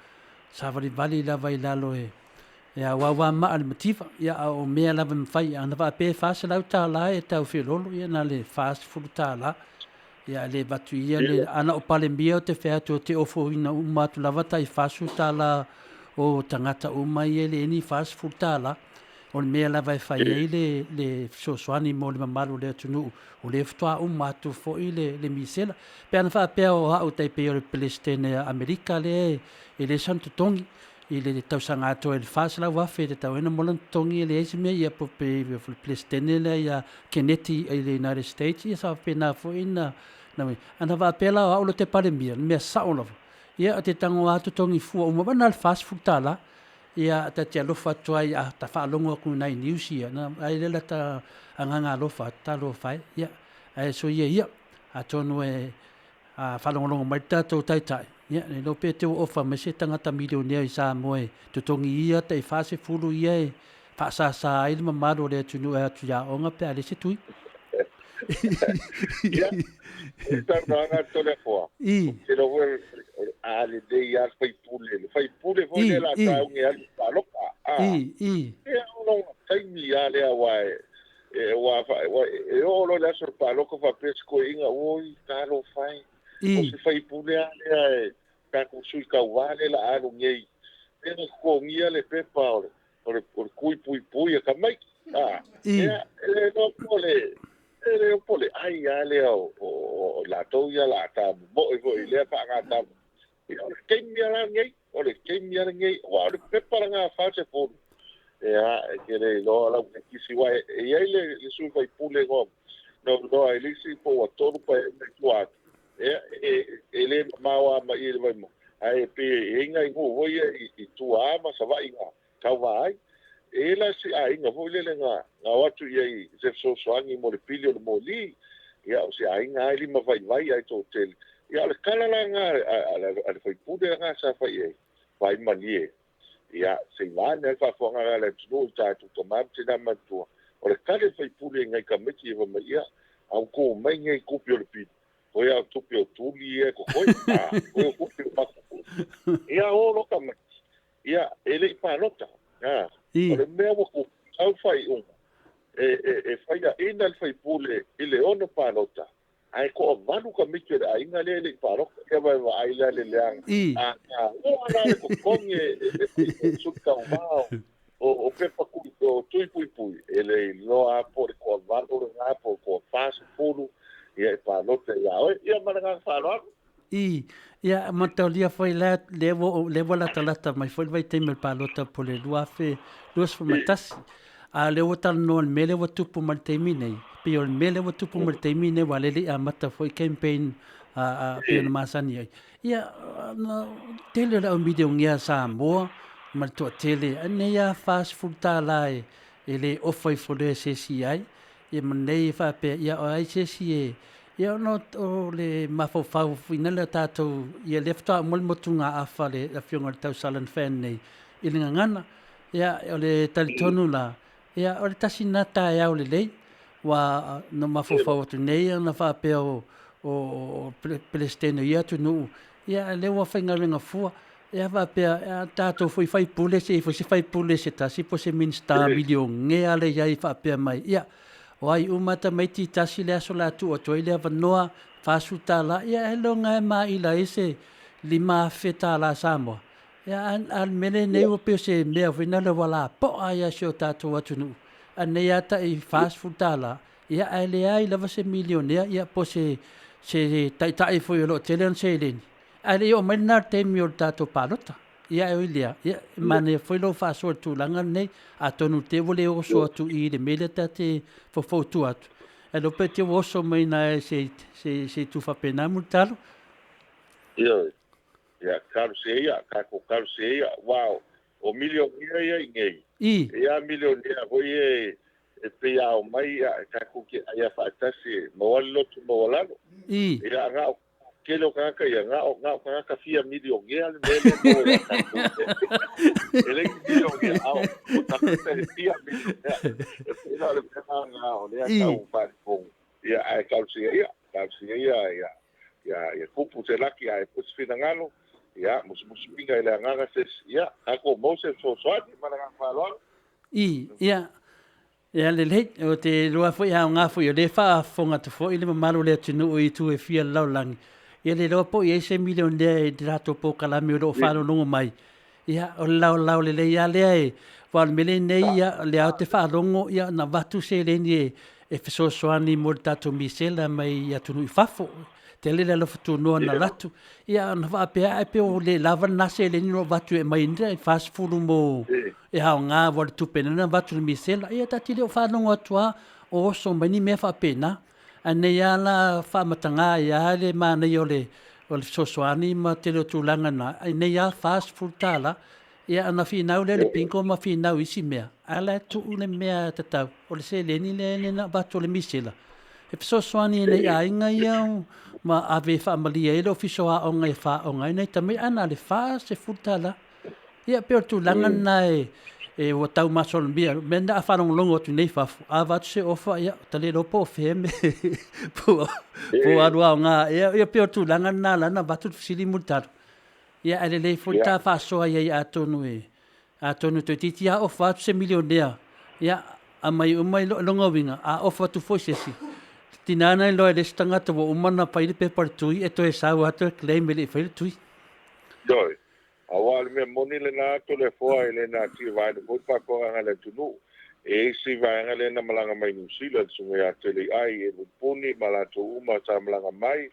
savari vali lava I lalo ia wawa ma al motiva ia o mea lava mwhai ana wa pe fast lau tāla e tau whilolo ia na le fast food tāla ia le batu ia le ana o pale mbia o te whea te ofo ina umatu lava tai fast food tāla o tangata umai le ni fast food tāla o le mea lava e whai le sosoani mo le mamaru le atunu o le ftoa umatu fo I le misela pe ana wha pea o hau tai pe o le Palestine Amerika le le santo tongi I le tausanga ato e le whāsala wafe te tau ena molan tongi le eisi mea ia po pe Palestine le ia Kennedy I le United States ia sa pena fo ina ana wa pela o aulo te pare mea sao lava ia te tango atu tongi fua umawana al fast food tala ia ta te alofa tua ia ta whaalongo aku nai news ia na ai lela ta anganga alofa ta alofa ia so ia atonu e whalongolongo mai tātou taitai ia ne lo pe te ofa me se tangata milionea I Samoa te tongi ia te fase fulu ia e whaasasa ai le mamaro le atunu e atu ia onga pe ale se tui ia taranga tole foa te lo ver ale de ia fai pule foi le la tau nge ali paloka ia no taimi ale awai wa o lo la sur paloka fa pesco inga oi talo fai o se fai pule ale ka ku sui ka wale la alu nge e ko ngia le pepa o kui pui ka mai ia no pole pole ai ale o la toia la ta bo le pa ga ta o ke mia ngai o le pepa nga fa se fu ke le lo la ki si wa e le su fai pule go no ai le si po todo pa tua ele mawa ma I le mo ai pe inga ngo wo I tua ma sa va inga ka vai ela si ainga vo le nga watu ia se so angi mo le pilio le mo li ia o si ainga ai ma vai ai to hotel ia le kala nga ale foi pude nga sa fai vai manie ia se vane fa fonga le tnu ta to mamti na matua o le kale foi pude nga ka meti va ia au ko mai ngai kupio le pi o ia tupio tuli e ko o kupio pa ia o lo ka ia ele pa nota o le mea waku au fai fai a ina le fai pule I le ono palota ai ko vanu ka mikere a inga le paroka ia vai ai le leang o ana le ko konge suka o pepa ku o tui ele no a por ko vanu le nga por ko fast food ia palota ia mana falo ia matalia foi la levo la talata mai foi vai te me palota pole luas foi matas a levo tal no mele wa tupu mal termine pe o mele wa tupu mal termine wale le amata foi campaign pe no masani ia no tele la video ngia Samoa mal to tele ne ia fast food ta lai ele ofai fole se si ai e manei fa pe ia ai se si ia no o le mafofau fina le tātou ia lefta mol motunga afa le afionga le tau salan fan nei I le ngana ia o le talitonu la ia o le tasinata ia o le lei wa no mafofau tu nei na fa pe o Palestine ia tu no ia le wa fainga ringa fua ia va pe tātou foi fai pule se foi se fai pule se tasi po se minsta milion nge ale ia fa pe mai ia o ai umata mai ti tasi le aso la tu o toi le vanoa fasuta la ia helonga e mai la ese lima feta la Samoa ia al mele nei o pe se mea vina le wala po ai sio tatu atunu ane ata I fast food la ia ele ai lava se milionea ia po se tai foi lo telen se leni ale o mena temi o tatu palota ia ia mane foi lo fa so tu langa nei atonu te vole o so tu I de mele tate fo tu atu e lo pe te o so mai na se tu fa pena multalo ia karuseia wow o milionea ia ngei ia milionea foi e pe ao mai ka ku ke ia fa tasi mo lo tu mo lalo ia nga kelo ka ia nga ka fia milio gel nele mo ya ka ku ele milio gel ao ta ka fia milio ia le nga o le ka u fa ko ia ai ka ia kupu te laki ai puts fina ngalo ia mus pinga ile nga ses ia ako mo se so swati mana ka fa lo ia le o te roa foi ha nga foi le fa fonga te foi le malo le tinu i tu e fia laulang ia le roa po ia se milion de rato po kalame o fa no mai ia o lau le ia le val mele nei ia le au te fa longo ia na vatu se le ni e feso soani mo tato misela mai ia tunu i fafo te le lo futu no na latu ia na va pe o le lava na se le no vatu e mai ndre fast food mo e ha nga vol tu pena na vatu misela ia tati le fa no atua o so mani me fa pena ane ia la fa matanga ia le mana yo le o so soani ma te lo tu langa na ane ia fast food tala ia ana fina le pinko ma fina isi mea ala tu le mea tata o le se le ni le na vatu le misela e so soani nei ainga ia ma ave fa malia e lo fiso a o ngai fa o ngai nei tami ana le fa se futala ia pe tu langa nai e o tau masol bia menda a fa longo tu nei fa a va se ofa ia tale lo po feme po aru nga ia pe tu langa na la na batu sili mutar ia ale le futa fa so ia a tonu te titia o fa se milionea ia a mai longo winga a ofa tu fo sesi tinana lo le stanga to umana paile paper tui e to e sa wa to claim le fail tui doi awal me moni le na to le fo ele na ti vai no pa ko nga le tunu e si vai nga le na malanga mai New Zealand so ya tele ai e puni mala to uma sa malanga mai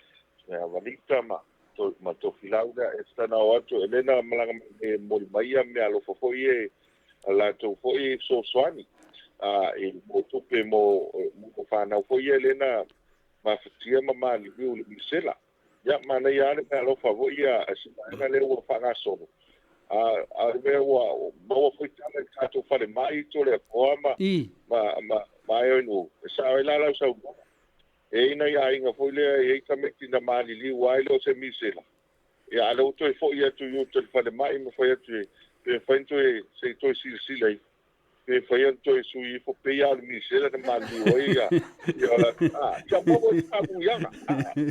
ya vanita ma to filauda e sta na wato ele na malanga e mo mai me alo fo ye ala to fo e so swani e mo tupe mo fa na fo ye le na ma fatia ma li u li sela ya mana ya le lo favo ya asina le o fa gaso a me o mo foi tala ka to fa le mai to le forma ma yo no sa la sa e ina ya inga foi le e ka me tina mali li wa lo se mi sela ya lo to fo ya to yo to fa le mai mo foi tu pe fa to se to si le pe foi to su i fo pe ya mi sela de mali o ya ya mo ta bu ya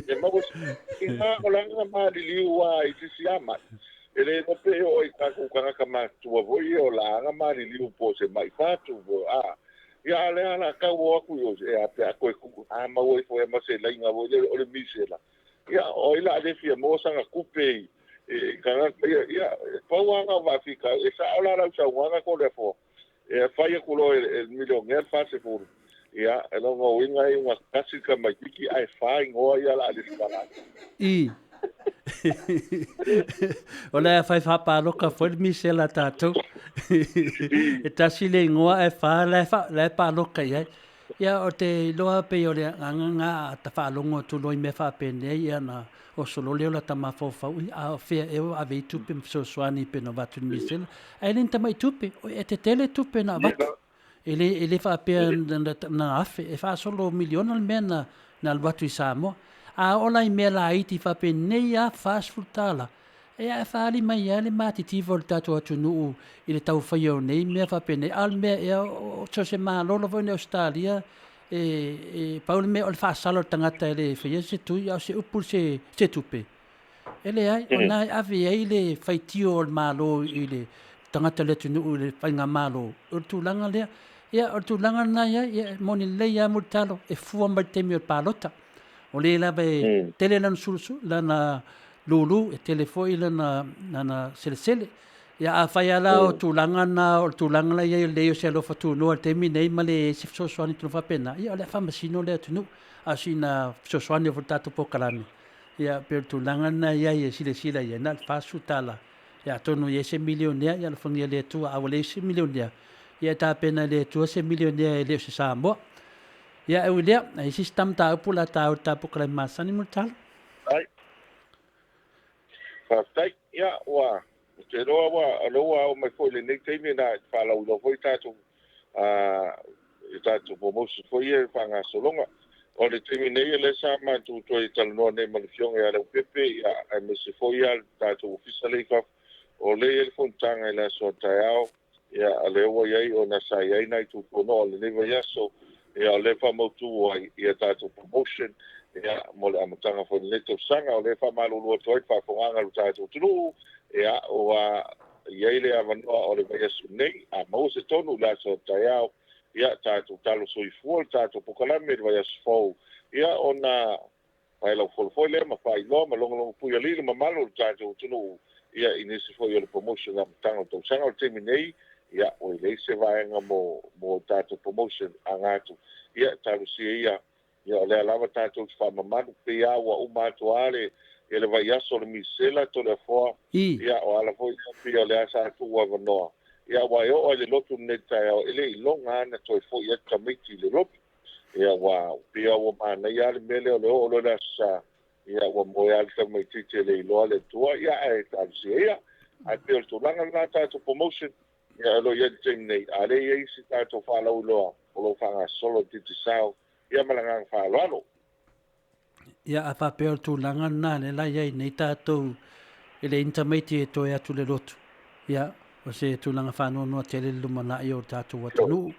ya mo ina o la mali li wa i si ama ele no pe o i ka ku ka ma tu vo i o la mali li po se mai fa tu ya le ala ka wo ku yo e a pe ko ku ma wo fo ma se la inga wo o le mi sela ya o ila de fi mo sa ku pe e ka ya pa wa va fica esa ala la sa wa ko le fo e fai kulo el milioner fase por ya el ngo winga i una clásica magiki ai fai ngo ya la dispara Ola fai fa pa loka foi misela tato e tasi le ngoa e fa le pa loka ia o te loa pe o le anga ta fa longo tu loi me fa pene ia na o solo le la tama fo fa a fe e o ave tupe so swani pe no vatu misela ai len tama tupe o e te tele tupe na vatu ele fa pe na afe e fa solo milion al mena na vatu Samoa a ola i mela iti fa pe nei a fast food tala e a fa ali mai ale mati ti volta to tunu i le tau fa yo nei me fa pe nei al me e o se ma lo vo Australia e Paul me ol fa salo tangata le fa se tu ya se upul se tupe ele ai ona ave ele fa tio ol malo i le tangata le tunu le fa nga malo o tu langa le ya o tu langa na ya moni le ya mutalo e fu ma temi o palota o le la be tele lan sulsu lana lulu e telefoi lana sele ya a fai ala o tulanga na o tulanga ia le se lo fatu no te mi nei male se so so ni tu fa pena ia le fa masino le tu asina so so ni voltato POLOKALAME ia per tulanga na ia sile ia na fa sutala ia tonu ia se milionea ia lo fangia le tu a le se milionea ia ta pena le tu se milionea le se Samoa ia e ulia ai sistem ta pula ta POLOKALAME masani mutal ai fa tai ya wa te roa wa aloa o mai foi le nei teimi na fa la ulo foi tato tātou promotion foi e whangasolonga. O le timi nei le sa mātou toi talanoa nei manifionga e aleu pepe ia ai me se foi ia tātou ofisa leifa o le ele fontanga i la soa tai au ia aleu iai o na sa iai nai tupono o le neva iaso ia o le whamautu ai ia tātou promotion ia mo le amatanga foi le tausanga o le whamalulua toi whafonganga lu tātou tunu ia o iai le avanoa o le vaiasu nei a mau se tonu la soa tai au ia tātou talo soifua tātou pokalame le vaiasu fou ia ona pai lau folofoi le ma pai loa ma longolongo pui alili ma malo le tātou tunu ia inisi foi o le promotion amatanga o tausanga o le temi nei ia o i leise vaenga mo tātou promotion angatu ia talo sia ia o le alava tātou te whamamanu pe ia ua umatu ale ia le vaiaso le misela to le foa ia o ala foi ia o le asa atu ua vanoa ia wai o le lotu netai o ele i longa ana toi fo ia kamiti le lotu ia wa pia o mana ia le mele o le o le sa ia wa mo ia le kamiti te le ilo le tua ia e tansi ia ai pe o langa na ta promotion ia lo ia te nei ale ia si ta to fa lo o lo fa solo titi sao ia malanga fa lo ia a fa pe o langa na le la ia nei tatou ele intamati e toi atu le lotu ia o se tulanga whanau noa te lelu mana i o tātou atunu.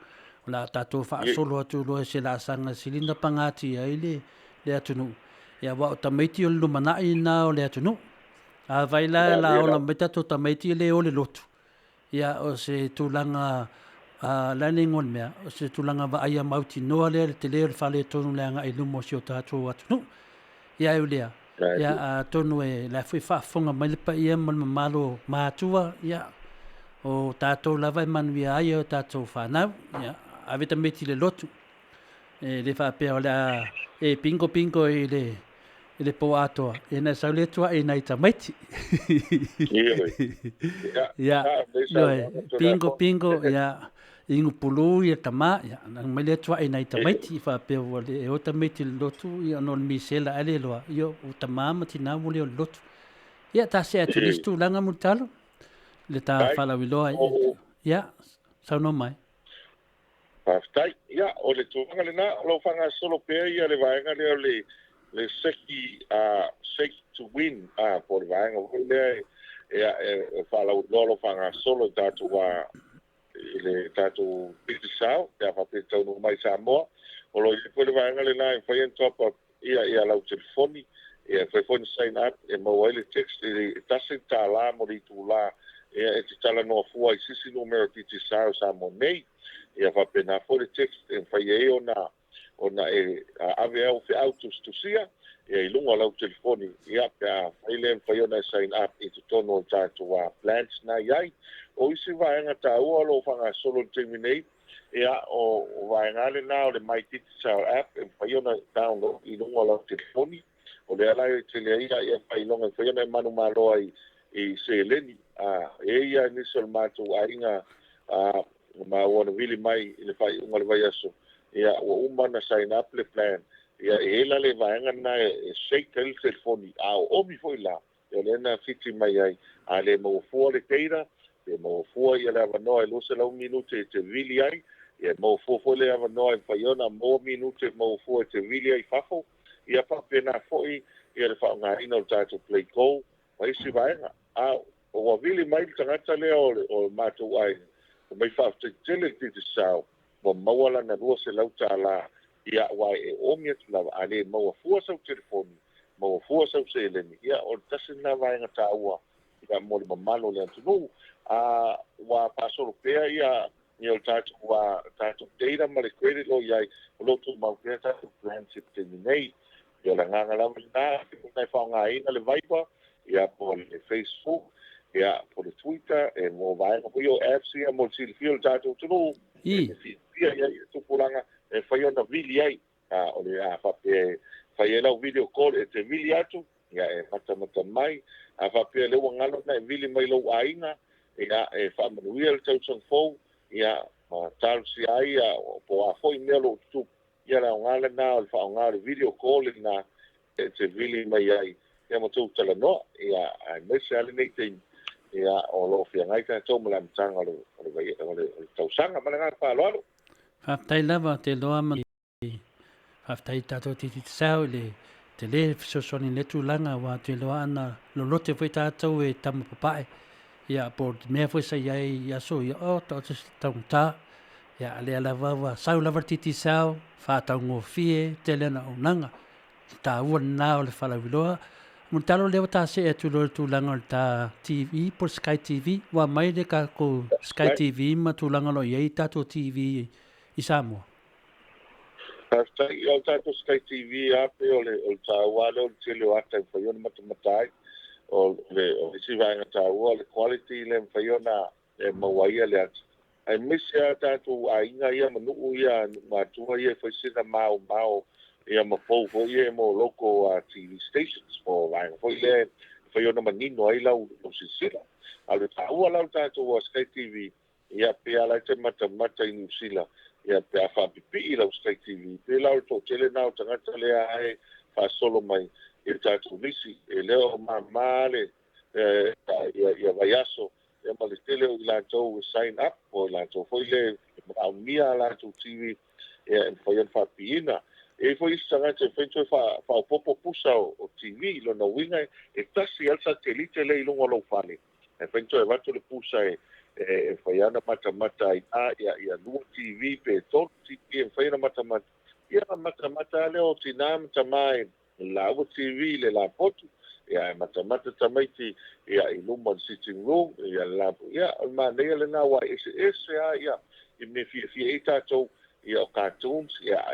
O la tātou whaasolo atu loa se la sanga silinda pangati ai le atunu. Ia wa o tamaiti o lelu mana i nā o le atunu. A vaila la o la metato tamaiti le o le lotu. Ia o se tulanga learning on mea. O se tulanga wa aia mauti noa le te leo le whale tonu le anga i lumo si o tātou atunu. Ia e lea. Ia tonu e la fui whaafonga mailepa ia malo mātua. Ia o tātou lava e manuia ai o tātou whanau, a veta meti le lotu, le whapea o lea e pingo i le po atoa, e na sau le tua e nai tamaiti. Ia, pingo, ia, ingu pulu, ia tama, ia, nang mai le tua e nai tamaiti, whapea o le e o tamaiti le lotu, ia non misela ale loa, ia o tamama tina mo le o lotu. Ia, ta se atu listu langa mutalo, le ta fala wiloa ia sau no mai pastai ia o le tuanga le na lo fanga solo pe ia le vaenga le seki to win por vaenga le ia fala lo fanga solo tatu le tatu pisao ia fa pe tau no mai Samoa o lo le vaenga le na fa en top ia la telefoni ia fa phone sign up e mo ile text e tasi tala mo di tula e te tala no fua i sisi numero titi sao sa mo nei ia fa pena for the text e fa ye ona e ave au fe autos to sia e lunga la telefoni ia pa ile fa yo na sign up e to tono ta to plans na yai o isi va nga ta o lo fa nga solo terminate ia o va nga le na le mai titi sao app e fa yo na download i lunga la telefoni o le ala te le ia fa ilonga fa yo na manu malo ai e se leni ia initial matu ainga ma wana vili mai le fai unga le vai aso ia ua na sign up le plan ia e la le vaenga na e shake tel telefoni o omi foi la ia le na fiti mai ai a le mawafua le teira le mawafua ia le avanoa e losa lau minute te vili ai ia mawafua le avanoa e faiona mo minute mawafua te vili ai fafo ia papena foi ia le whaunga o tātou play go ma isi vaenga o wa vili mai tangata le o mātou ai o mai whaafte tele titi sao wa mawala na rua se lauta la ia wai e omia tulawa ale mawafua sau telefoni mawafua sau se eleni ia o tasi na vaenga ta ua ia mori mamalo le antunu wa pasoro pea ia ni o tātou data ma le credit lo iai o lotu maupea tātou planship te nei ia la nganga lawa na nai whaunga ina le vaipa ia po le Facebook ia po le Twitter e mo vaenga po yo apps ia mo sili fio tātou tunu ia tupulanga e whaiona vili ai o le whape whaiela video call e te vili atu ia e mata mai whape lewa ngalo na e vili mai lau aina ia e whamanuia le tausang fou ia talu si ai po a foi melo tu ia la ngala na o le video call na e te vili mai ai ia mo tu tala no ia ai mese ale nei te ia o lo fia ngai ka tau mala mtanga o le tausanga malanga pa lo Haftai lava te loa ma haftai tato titi sao le te le sosoni le tūlanga wa te loa ana lolote fai tātou e tama papae. Ia po mea fai sa iai aso ia o tau te taung tā. Ia le lava wa sau lava titi sao whātau ngō fie te lena o nanga. Tā ua nā o le whalawiloa. Muntalo leo tā se e tūlanga o tā TV por Sky TV. Wa mai le ka ko Sky TV ma tūlanga lo iei tātou TV i Samoa. Hashtag o tātou Sky TV ape o le tāua le o le tele o ata whai ona matamatai o le si vaenga tāua le quality le whai ona e mawaia le atu. Ai misi a tātou a inga ia manuu ia mātua ia whai sina mau ia mapou fo ia mo local TV stations mo vaenga fo le whai ona manino ai lau o sisila. A le tāua lau tātou Sky TV ia pe ala te matamata i New Zealand. Ia pe a whapipi i lau Sky TV. Pe lau tō tele nao tangata lea ai whasolo mai i tātou nisi. E leo mamale ia vaiaso. Ia male tele o i lātou sign up o i lātou. Foi le au mia lātou TV ia e whaian whapiina. E foi isi tangata e whaintoi whaopopo pusa o TV ilo na wingai. E tasi alsa telite le i lunga lau whane. E whaintoi watu le pusa e whaiana matamata ia lua TV pe tonu TV e whaiana matamata. Ia matamata leo tina matamai la ua TV le la potu. Ia matamata tamaiti ia i luma sitting room. Ia labu. Ia manea le na wa ese ia i me fia i tātou ia o cartoons. Ia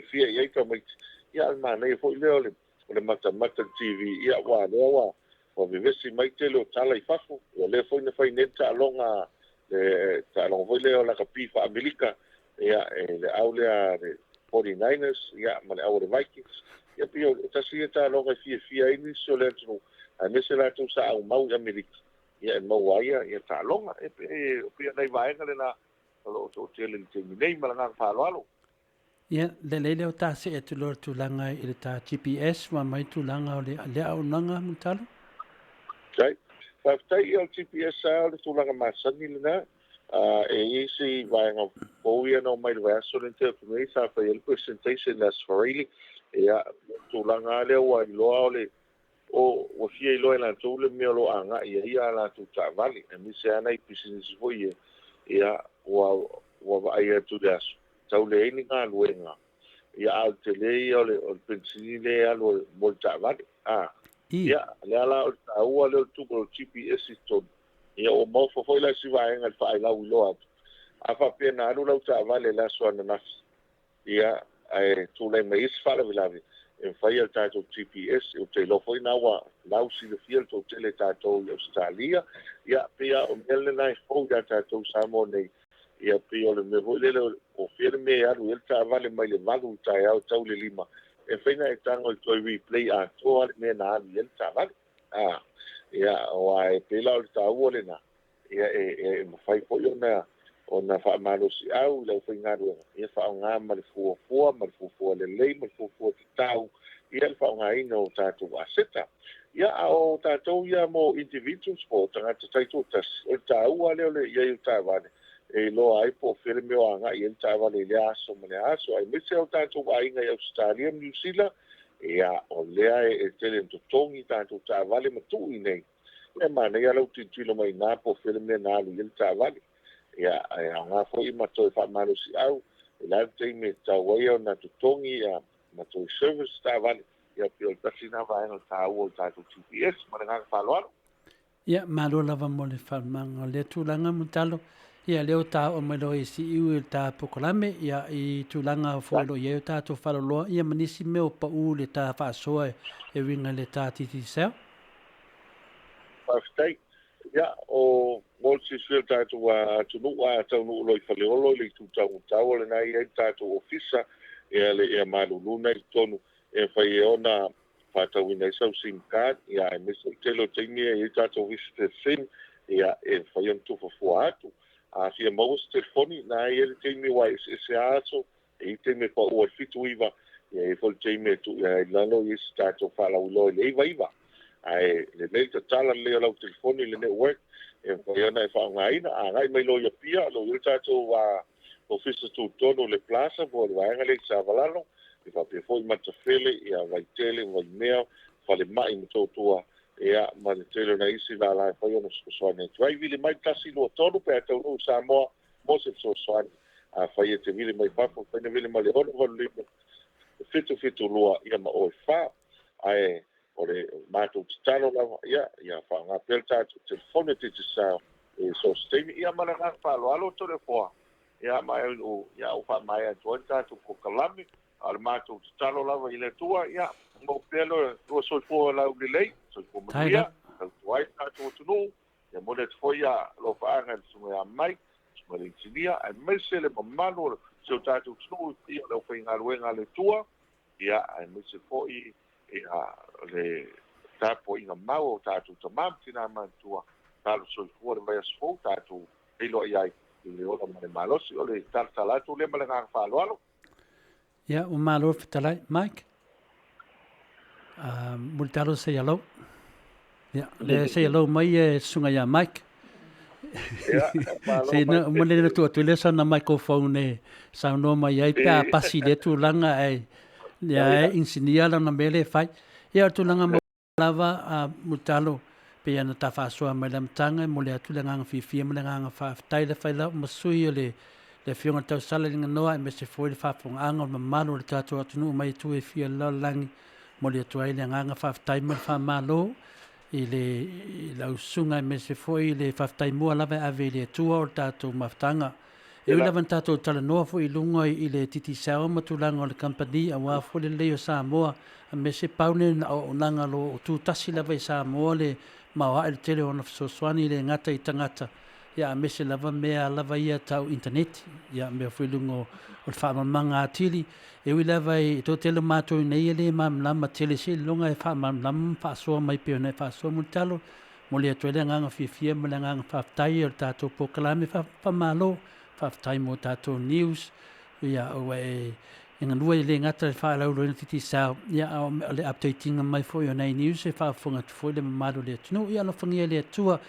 fia i tamaiti. Ia manea fo i leo le matamata TV. Ia wa leo wa. O vivesi mai tele o tala i fafu. O le foi na fai neta alonga ta alonga foi leo la kapifa Amerika. Ia le aulea le 49ers. Ia ma le aule Vikings. Ia pio tasi ta alonga fia ini so le tunu. A mese la tu sa au mau Amerika. Ia mau aia ia ta alonga. E pio nei vaenga le na alo o tele le temi nei malanga whaaloalo. Ia, le leo tā se e tulor tūlanga i le tā GPS wa mai tūlanga o le au nanga mutalo? Right. Whaftai i o TPS au le tūlanga māsani le nā. E isi vaenga pōia no mai le aso le te whunei sa whai el presentation las whareili. Ia tūlanga leo wa i loa o le o fia i loa i lantou le mea lo anga ia lantou tāwali. E mise ana i pisinisi fwoi ia wa vai atu le aso. Tau le eni ngā luenga. Ia au te lei o le pensini le alo mo le tāwali. Ia, le ala o tāua leo tuko o GPS i tonu. Ia o mau fafoi la si vaenga le whaai lau i loa atu. A whapea na alu lau tāwale la soana nafsi. Ia, tūlei mai isi whala vilavi. E whai al tātou GPS, o te lofoi na wa lau si le fia tō tele tātou i Australia. Ia, pia o mele nai fau da tātou Samoa nei. Ia, pia o le me hoi lele o fere me alu el tāwale mai le valu tai au tau le lima. E whaina e tango i toi replay a toa le mea na anu i el tāwale. Ia, o a e pela o le tāua le na. Ia, e mawhai poi o na wha amaro si au, lau whai ngā ruenga. Ia wha o ngā ma le fuafua le lei, ma le fuafua te tau. Ia le wha o ngā ina o tātou aseta. Ia, o tātou ia mo individuals po, tangata taito tas. O tāua leo le ia i o tāwane. E loa ai po fere meo anga i el tāwane le aso ma le aso. Ai mise o tātou a inga i Australia, New Zealand. Ia, o lea e tele ntotongi tātou tāwale matu i nei. Ia mana ia lau tintilo mai nā po fere mea nā alu i el tāwale. Ia, ngā fo i matoi whaamaro si au. E lau tei me tāwai au nā tutongi ia matoi service tāwale. Ia pio tasi nā vaenga tāua o tātou TPS. Mana ngā whaaloalo. Ia, malo lava mo le whamanga le tūlanga mutalo. Ia leo tā o mai loa i si iu i tā POLOKALAME. Ia i tūlanga o fōlo i e tā tō whaloloa. Ia manisi meo pa u le tā whaasoa e winga le tā titi sao. Whaftai. Ia, o Molsi Sfil tātou tunu a tau nuu loi whaleolo le tūtau tau le nai e tātou ofisa. Ia le ea maluluna i tonu. E whai e ona whātau ina i sau SIM card. Ia e meso telo teimi e tātou visite SIM. Ia e whai on tufafua atu. A fia maus telefoni na e le teimi wa ese aso e teimi pa ua fitu iwa e fol teimi tu e lano i stato fala ulo le iwa ai le leita tala le lau telefoni le network e fa yana e fa ngaina a ngai mai lo ia pia lo il tato wa ofisa tutono le plaza po le vaenga le sa valalo e fa pe foi matafele ia vai tele vai mea fale mai mo tua ia ma le tele na isi la foi ono soane vai vile mai kasi lo todo pe te no Samoa mo se soane a fai te vile mai papo pe ne vile mai ono vo le fitu lua ia ma o fa ai o le matou talo la ia fa nga pelta telefone te sa e so stemi ia ma nga fa lo to le fo ia mai o ia o fa mai atu tu ko kalame al matou talo la ile tua ia mo pelo o so fo la o lei so ko ia tu ai tu no ia mo le fo ia lo fa nga su ia mai mo le tinia ai mesele mo malo so tu no ia lo fa nga luenga le tua ia ai mesele fo ia le tapo inga mau tatu tamam tina mantua talu so fuori vai asfo tatu ilo ia le ola male malosi ole talatu le male nga fa lo ya o malo fitalai Mike multalo se yalo ya le se yalo mai e sunga ya Mike ya se no mo le tu le sa na microphone e sa no mai ai pa pasi le tu langa ai ya insinia la na mele fai ya tu langa lava a mutalo pe ana tafa so mai lam tanga mo le tu langa FIAFIA mo langa fa tai le fai la mo sui le fiona tau sala linga noa me se foi le fa fong anga ma malo le tato atu mai tu e fia la langi mo le tu ai le anga fa tai mo fa malo ile la usunga me se foi le fa tai mo lava ave le tu o tato maftanga e ula van tato tala noa fo i lunga i le titi sao ma tu langa o le company a wa fo le leo Samoa me se paune na o nanga lo tu tasi lava i Samoa le mawa el tele ona so swani le ngata i tangata ya me se lava mea lava ia tau internet ya me fo lungo o fa manga atili e wi lava i to tele mato nei le mam lama tele se longa e fa mam lam fa so mai pe ne fa so mutalo mo le to le nganga FIAFIA mo le nganga fa tai o tato POLOKALAME fa malo fa tai mo tato news ya o e inga lua le ngata fa la lo titi sa ya le updating mai fo yo nei news e fa fonga fo le malo le tino ya no fonga le tua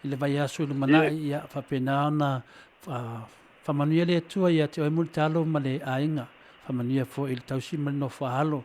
ile vai asu le mana ya fa pena na fa manuia le tua ya te multalo ma le ainga fa manuia fo il tausi mal no fa halo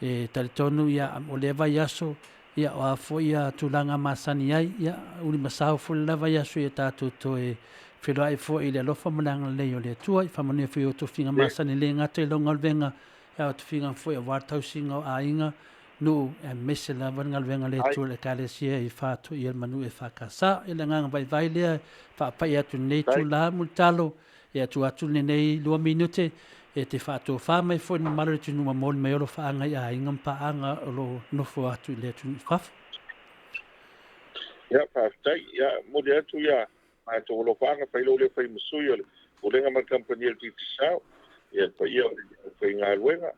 e tal tonu ya o le vai asu ya o fo ya tulanga masani ai ya uli masau fo le vai asu ya tatu to e felo ai fo ile lo fa mananga le yo le tua fa manuia fo to finga masani le ngate lo ngalvenga ya to finga fo ya war tausinga ainga no e mesela van ngalvenga le tu le kale sia i fa tu i manu e fa kasa e la ngang vai le fa pa ya tu ne tu la multalo e tu atu nei 2 minute e te fa to fa mai fo ni malo tu no mol me lo fa nga ya ingam pa anga lo no fo atu le tu fa ya pa tai ya mo de tu ya ma to lo fa nga fa lo le fa musu yo o le nga company el tisa ya pa yo fa nga luenga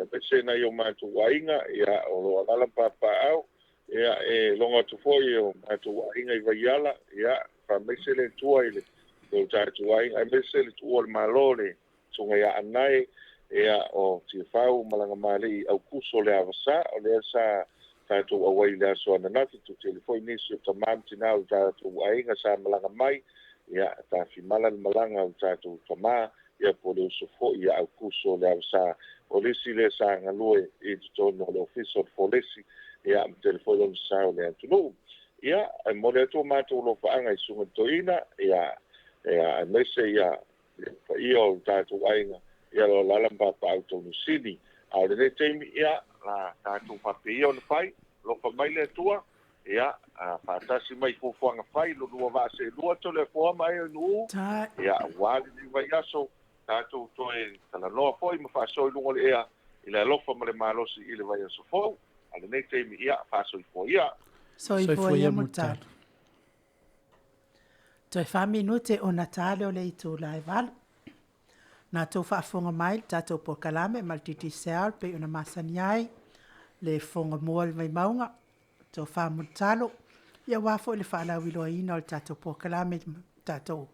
e se na yo ma tu wainga ya o lo ala papa au ya e longa tu foi yo ma tu wainga i vaiala ya fa mesele tu ile do ta tu wainga mesele tu ol malole sunga ya anai ya o ti fau malanga mali au kuso le avasa o le sa ta tu awai le so na na tu telefone ni so tamam tina o ta tu wainga sa malanga mai ya ta fi malanga o ta tu tama ya po le so fo ya au kuso le avasa o lesi le sa ngalue i tono le official for lesi ia telefone sa o le atu ia ai mo le to mato lo fa nga isunga toina ia mese ia fa io tatu ainga ia lo lalamba pa auto no sini au le TAIMI ia la tatu pa pio no fai lo fa mai le tua ia pa tasi mai fo nga fai lo lua va se lua to le fo mai no ia wali ni vai aso tatu to e tala loa foi ma fa so lungo le ea ila lofa ma le malosi ile vai so fo ale nei TAIMI ia fa so fo ia so i fo ia mutal to fa minute o natale o le itu live al na to fa fonga mai tato POLOKALAME maltiti sel pe una masaniai le fonga mol mai maunga to fa mutalo ia wa fo le fa la wilo ina o tato POLOKALAME tato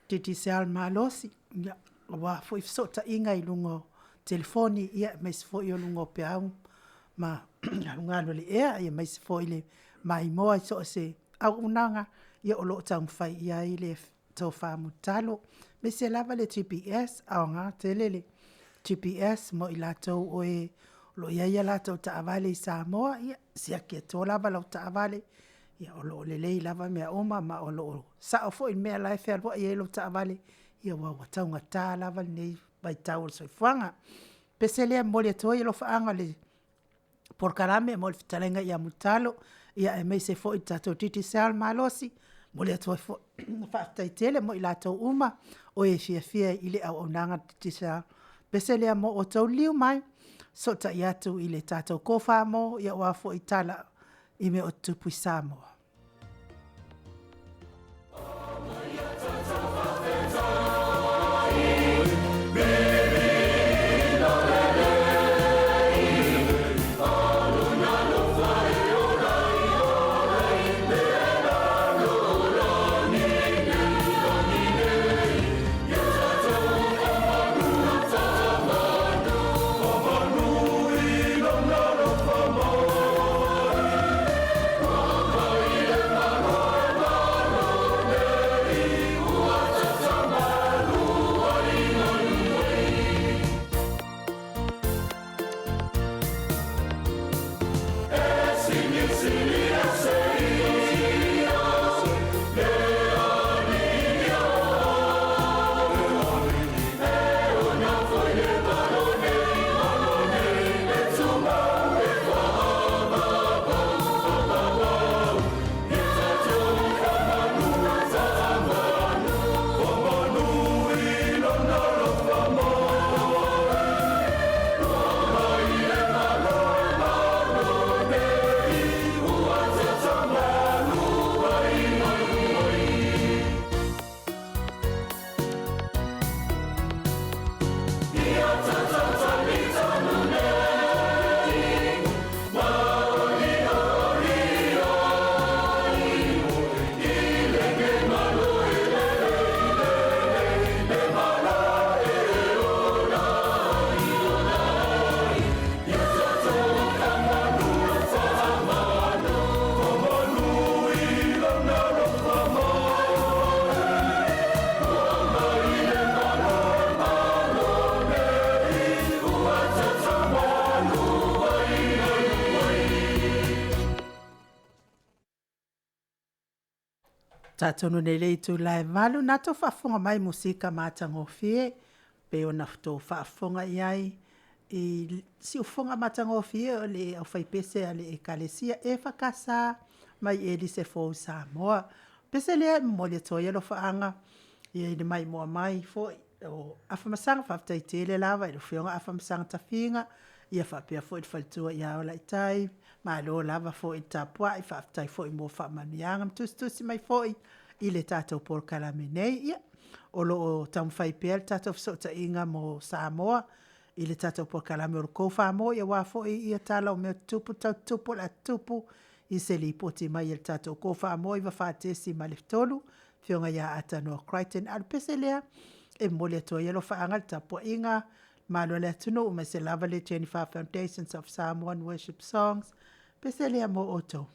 titi sel malosi ia wa fo ifsota inga i lungo telefoni ia mes fo i lungo pe au ma ngalo le ia mes fo ile MAIMOA so se au unanga ia o lo tang fai ia ile tau whamutalo. Me se lava le GPS au ngā telele. GPS mo i lātou o e lo ia lātou taavale i Samoa. Ia sia kia tō lava lau taavale. Ia o lo lelei lava mea oma ma o lo sa o fo i mea lai whea roa i e lo taavale. Ia wa taunga tā lava nei vai tau o soifuanga. Pese lea mo le toi lo whaanga le POLOKALAME mo le fitalenga ia mutalo. Ia e mei se fo i tatou titi sal malosi. Mo le toi fo whaatai tele mo i lātou uma o e FIAFIA i le au nanga titi sal. Pese lea mo o tau liu mai. So ta i atu i le tātou kofa mo ia oa fo i tala i me o tupu i Samoa. Tātono nei lei tu lai malu, nā tō whaafonga mai musika mātangofie, pe o na tō whaafonga iai, i si ufonga matangofie o le au whaipese a le e kalesia e whakasa mai e li se fōu Samoa. Pese lea mo le tō ialo whaanga, i e ni MAIMOA mai fo o awhamasanga whaftai tele lava, i lo whionga awhamasanga tawhinga, ia whapea fo i whalitua i ao lai tai, ma lo lava fo i tapua, i whaftai fo i mō whamanianga, tusi mai fo i le tātou POLOKALAME nei, ia. O lo o tamwhai pēr tātou whasota inga mō Samoa, i le tātou POLOKALAME o lo kōwha mō, ia wā fo i a tāla o mea tupu, tau tupu, la tupu, i se li poti mai i le tātou kōwha mō, i wa whātesi ma le tolu, whionga ia ata no Crichton, al pese lea, e mole to yelo whaanga tapua inga, malo le tuno ume se lava le 25 Foundations of Samoan Worship Songs, pese lea mo oto.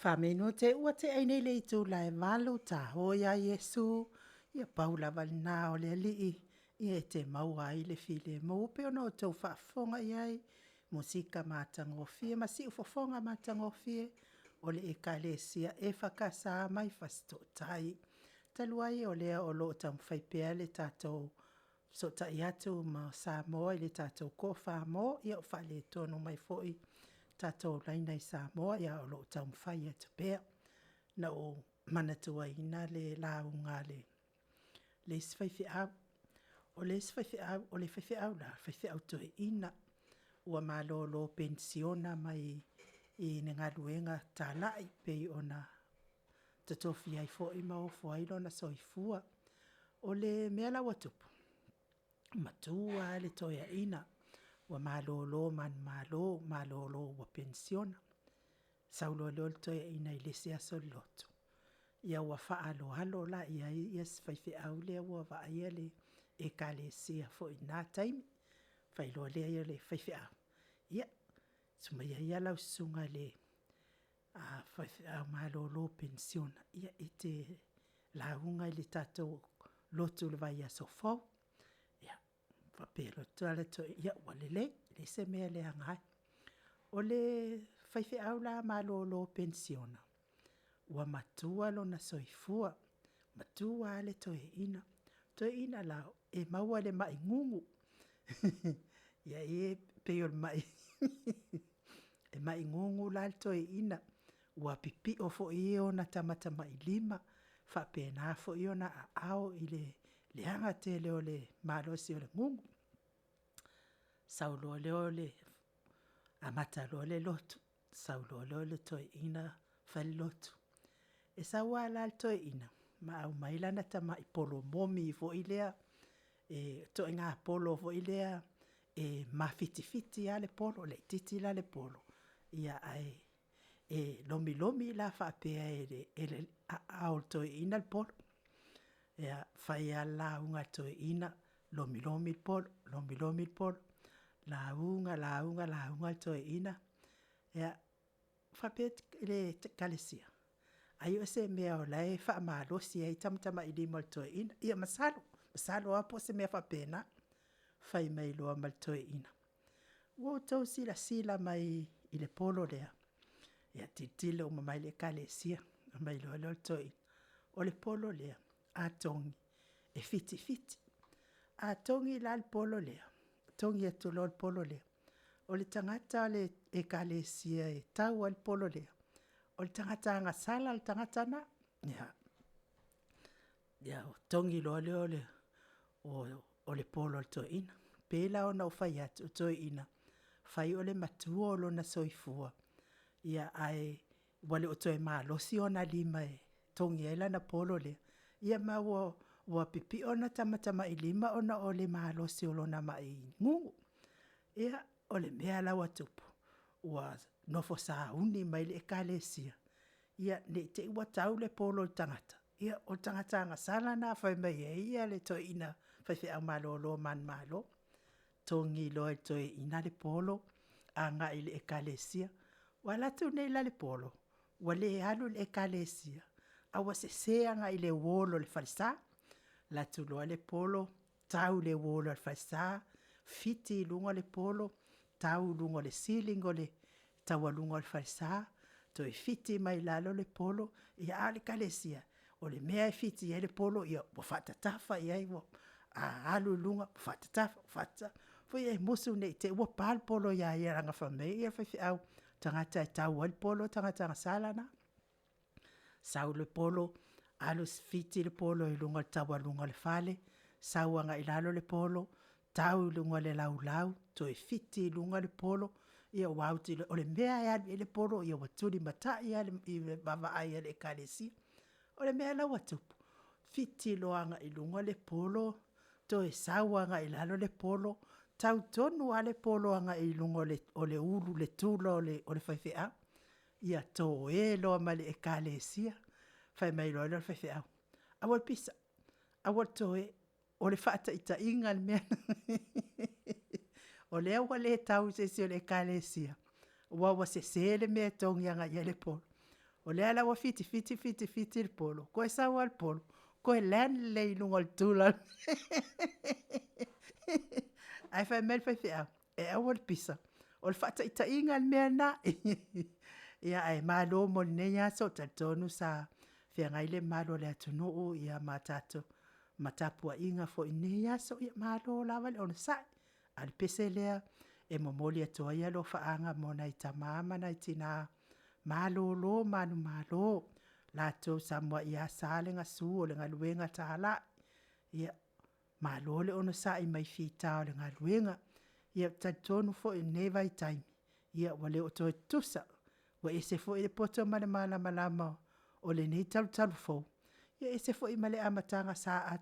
Whamenu te ua te aine le i tū lai malu ta hoia Yesu. Ia paula valina o le alii. Ia e te maua ai le file mo upe ono tau whaafonga iai. Musika matangofie, masi ufofonga matangofie. O le e kalesia e whakasa mai fasto tai. Taluai o lea o lo tam whaipea le tātou. So ta iatu ma Samoa le tātou ko whamo. Ia o whale tonu mai foi. Tātou laina i Samoa ia o lo tam whai atu pēr. Na o manatua ina le launga le. Le swhaifi au. O le swhaifi au, o le whaifi au la. Whaifi au toi ina. Ua malo lo pensiona mai i nengaluenga tālai pei ona. Tatofi ai fo i mao fo ai lona soifua. O le mea lawa tupu. Matua le toia ina. Ua malolo man malolo ua pensiona. Saulo le toia ina i le sea solotu. Ia ua faalo halo la ia ia sfaife au le ua va ia le e kale sea fo ina taimi. Failo le ia le faife au. Ia suma ia lau sunga le faife au malolo pensiona. Ia ite launga le tatou lotu le vai a sofau. Ia papelo tala to ia walele le se mea le angai. O le faife au la malolo pensiona. Ua matua lo na soifua. Matua le toe ina. Toe ina la e maua le mai ngungu. Ia e peo le mai. E mai ngungu la le toe ina. Ua pipi o fo iyo na tamata mai lima. Fa pena fo iyo na ao ile le anga te leo le malosi o le ngungu. Saulo leo le amata lo le lotu. Saulo leo le toe ina fali lotu. E sawa la le toe ina. Ma au mailana tama i polo momi fo ilea. E to ngā polo fo ilea. E ma fiti fiti a le polo. Le titi la le polo. Ia ai. E lomi lomi la whapea e le ao toe ina le polo. Ia whai a la unga toe ina. Lomi lomi le polo. Lomi lomi le polo. La unga le toe ina. Ia whapea le kalesia. Ai o se mea o lai wha maalosi ai tamtama i lima le toe ina. Ia masalo. Masalo apo se mea whapena. Whai mai loa mal toe ina. Wo tau sila mai i le polo lea. Ia titile o mamai le kalesia. Mai loa le toe ina. O le polo lea. A tongi. E fiti fiti. A tongi la le polo lea. Tongi atu lo le polo lea. O le tangata le e kalesia e tau al polo lea. O le tangata anga sala le tangata na. Ia. Ia o tongi loa leo le. O le polo le toe ina. Pela o na ufai atu o toe ina. Fai o le matua o lo na soifua. Ia ai. Wale o toe maa losi o na lima e. Tongi ela na polo le. Ia ma wa pipi o na tamatama i lima o na o le maa losi o lo na mai ngungu. Ia o le mea lawa tupu. Ua nofo saa uni mai le ekalesia. Ia ne te ua tau le polo le tangata. Ia o tangata anga sala na fai mai e ia le toi ina. Fai fai au malo lo man malo. Tongi lo e toi ina le polo. Anga i le ekalesia. Wala tu nei la le polo. Wale alu le ekalesia. Awa se anga i le wolo le falsa. La tu lo le polo. Tau le wolo le falsa. Fiti lunga le polo. Tau lunga le silingo le. Taua lunga le falsa. Toi fiti mai lalo le polo. Ia ale kalesia. O le mea e fiti e le polo. Ia wafata tafa ia iwa. Alu lunga. Wafata tafa. Wafata. Foi e musu nei te ua pal polo ia ia ranga whamei. Ia whai au. Tangata e tau al polo. Tangata anga salana. Sau le polo. Alu fiti le polo. I lunga le taua lunga le fale. Sau anga i lalo le polo. Tau lunga le lau lau. Toi fiti lunga le polo. Ia wauti le. O le mea e le polo. Ia waturi mata ia le bava ai le kalesi. O le mea lau atupu. Fiti loanga i lunga le polo. Toi sau anga i lalo le polo. Tau tonu a le polo anga i lunga o le ulu le tula o le whaiwhea. Ia tō e loa ma le ekalesia. Whai mai loa le whaiwhea. Awal pisa. Awal tō e. O le whaata ita inga le mea. O le awa le tau se o le ekalesia. Wawa se le mea tongi anga i le polo. O le ala wa fiti le polo. Ko e sawa le polo. Ko e lan le ilunga le tula. Ai fai mel fai fia. E awa le pisa. O le fata ita inga le mea na. Ia ai malo mo le neia so tatonu sa. Fia ngai le malo le atunu o ia matato. Matapua inga fo i neia so ia malo lawa le ona sai. Al pese lea. E momoli atoa ia lo faanga mo na ita mama na itina. Malo lo manu malo. Lato Samoa ia sale nga su o le ngaluenga tala. Ia malo le ono sa i mai fita o le ngaluenga. Ia tatonu fo i neva i taimi. Ia wale o toi tusa. Wa ese fo i le poto male malama o le nei talu fo. Ia ese fo i male amatanga sa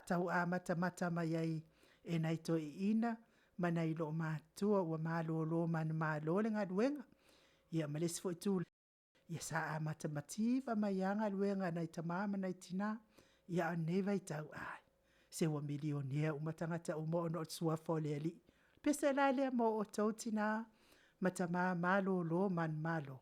tau amata mata mai ai e nai toi ina. Mana ilo matua wa malo lo manu malo le ngaluenga. Ia malesi fo i tūle. Ia sa amata mativa mai anga luenga nai tamama nai tina. Ia aneva i tau ai. Se wa milionea umatangata umo ono o tsua fole ali. Pese lale mo o tau tina. Matama malo lo man malo.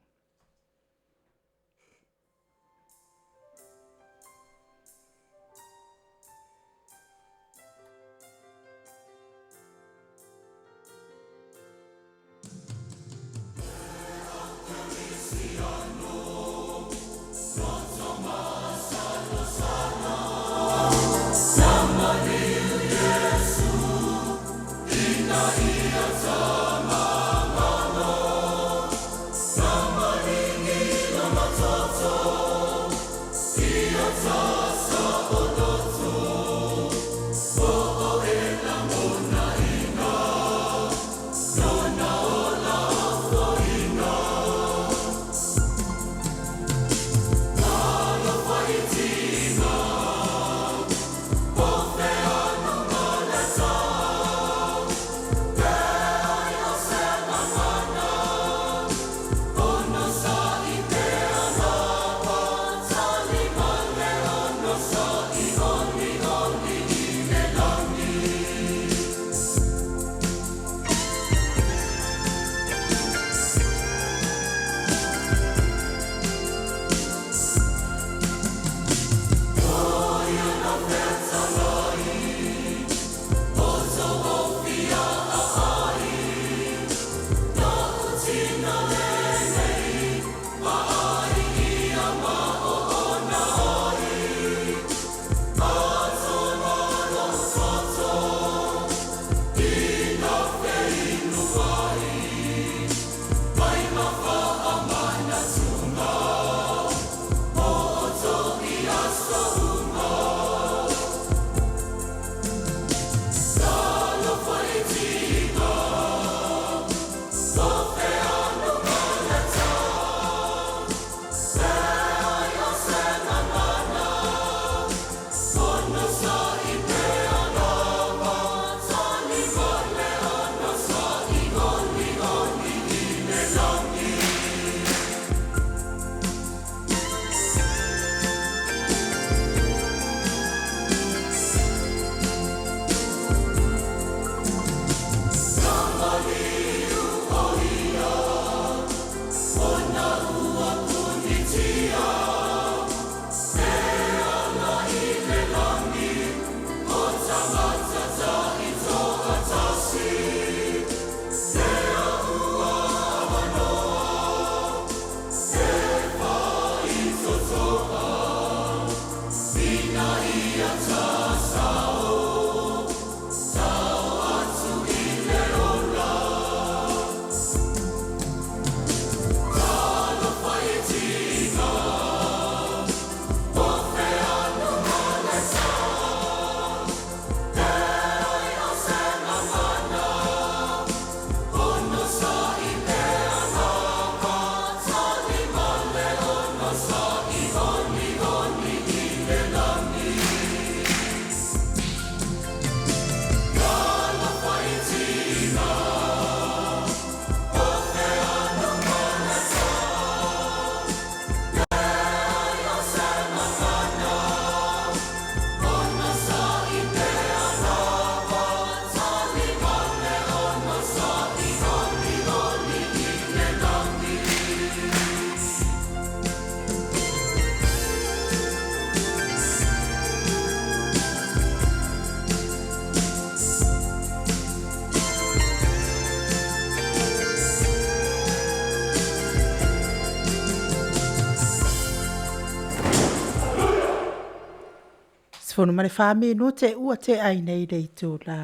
Sfono mare whame no te ua te ai nei rei tū la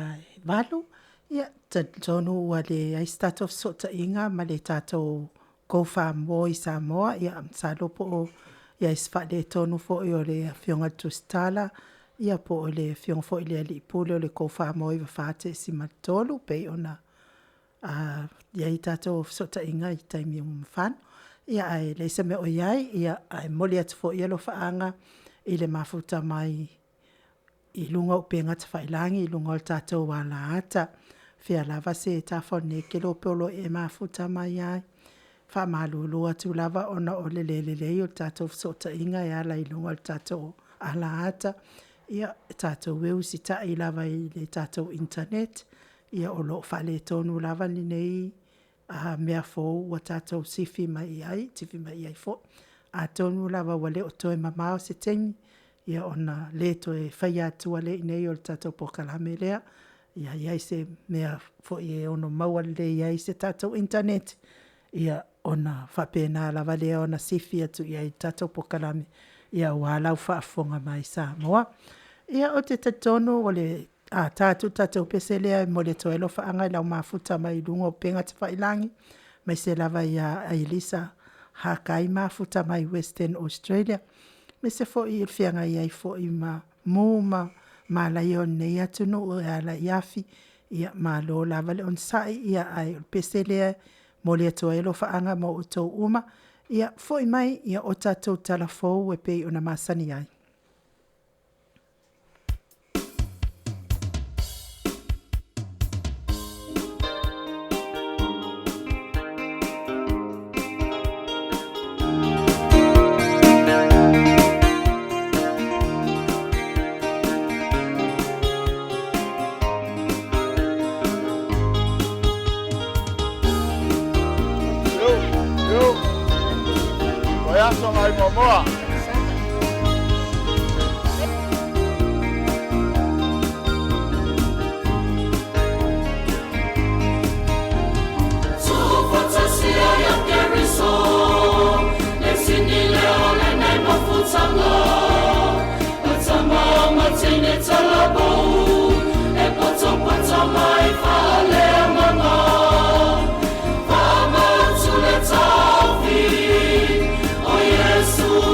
walu. Ia, tonu ua le ai start of sota inga ma le tātou kou whamo i Samoa. Ia, sa lopo o ia isfa le tonu fo i o le fionga tustala. Ia po o le fionga fo i le ali pule o le kou whamo i whate si matolu. Pei ona ia i tātou sota inga i taimi umwhano. Ia ai le se me o iai, ia ai moli atu fo i alo whaanga i le mafuta mai i lunga o penga te whailangi, i lunga o tātou wala ata. Fia lava se ta fone ke lo polo e mafuta mai ai. Fa malulu atu lava ona o le o tātou sota inga e ala i lunga o tātou ala ata. Ia tātou weu si ta i lava i le tātou internet. Ia o lo whale tonu lava ni nei mea fōu wa tātou sifi mai ai fo. A tonu lava wale o toe mamao se tengi. Ia ona le toe whai atua le nei o tātou POLOKALAME lea. Ia iai se mea fo i ono maua le iai se tātou internet. Ia ona whapena lava lea ona sifi atu iai tātou POLOKALAME. Ia walau whaafonga mai Samoa. Ia o te tatono wale tātou pese lea mo le toe lo whaanga i lau mafuta mai lunga o penga te whailangi. Mai se lava ia Ailisa hakai mafuta mai Western Australia. Me se fo i whianga iai fo i ma la i on nei atu no o ala iafi ia ma lo lava le on sai ia ai pese lea mo le toa elo whaanga mo o tau uma ia fo i mai ia o tātou talafou e pei ona masani ai. MAIMOA.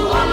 Oh,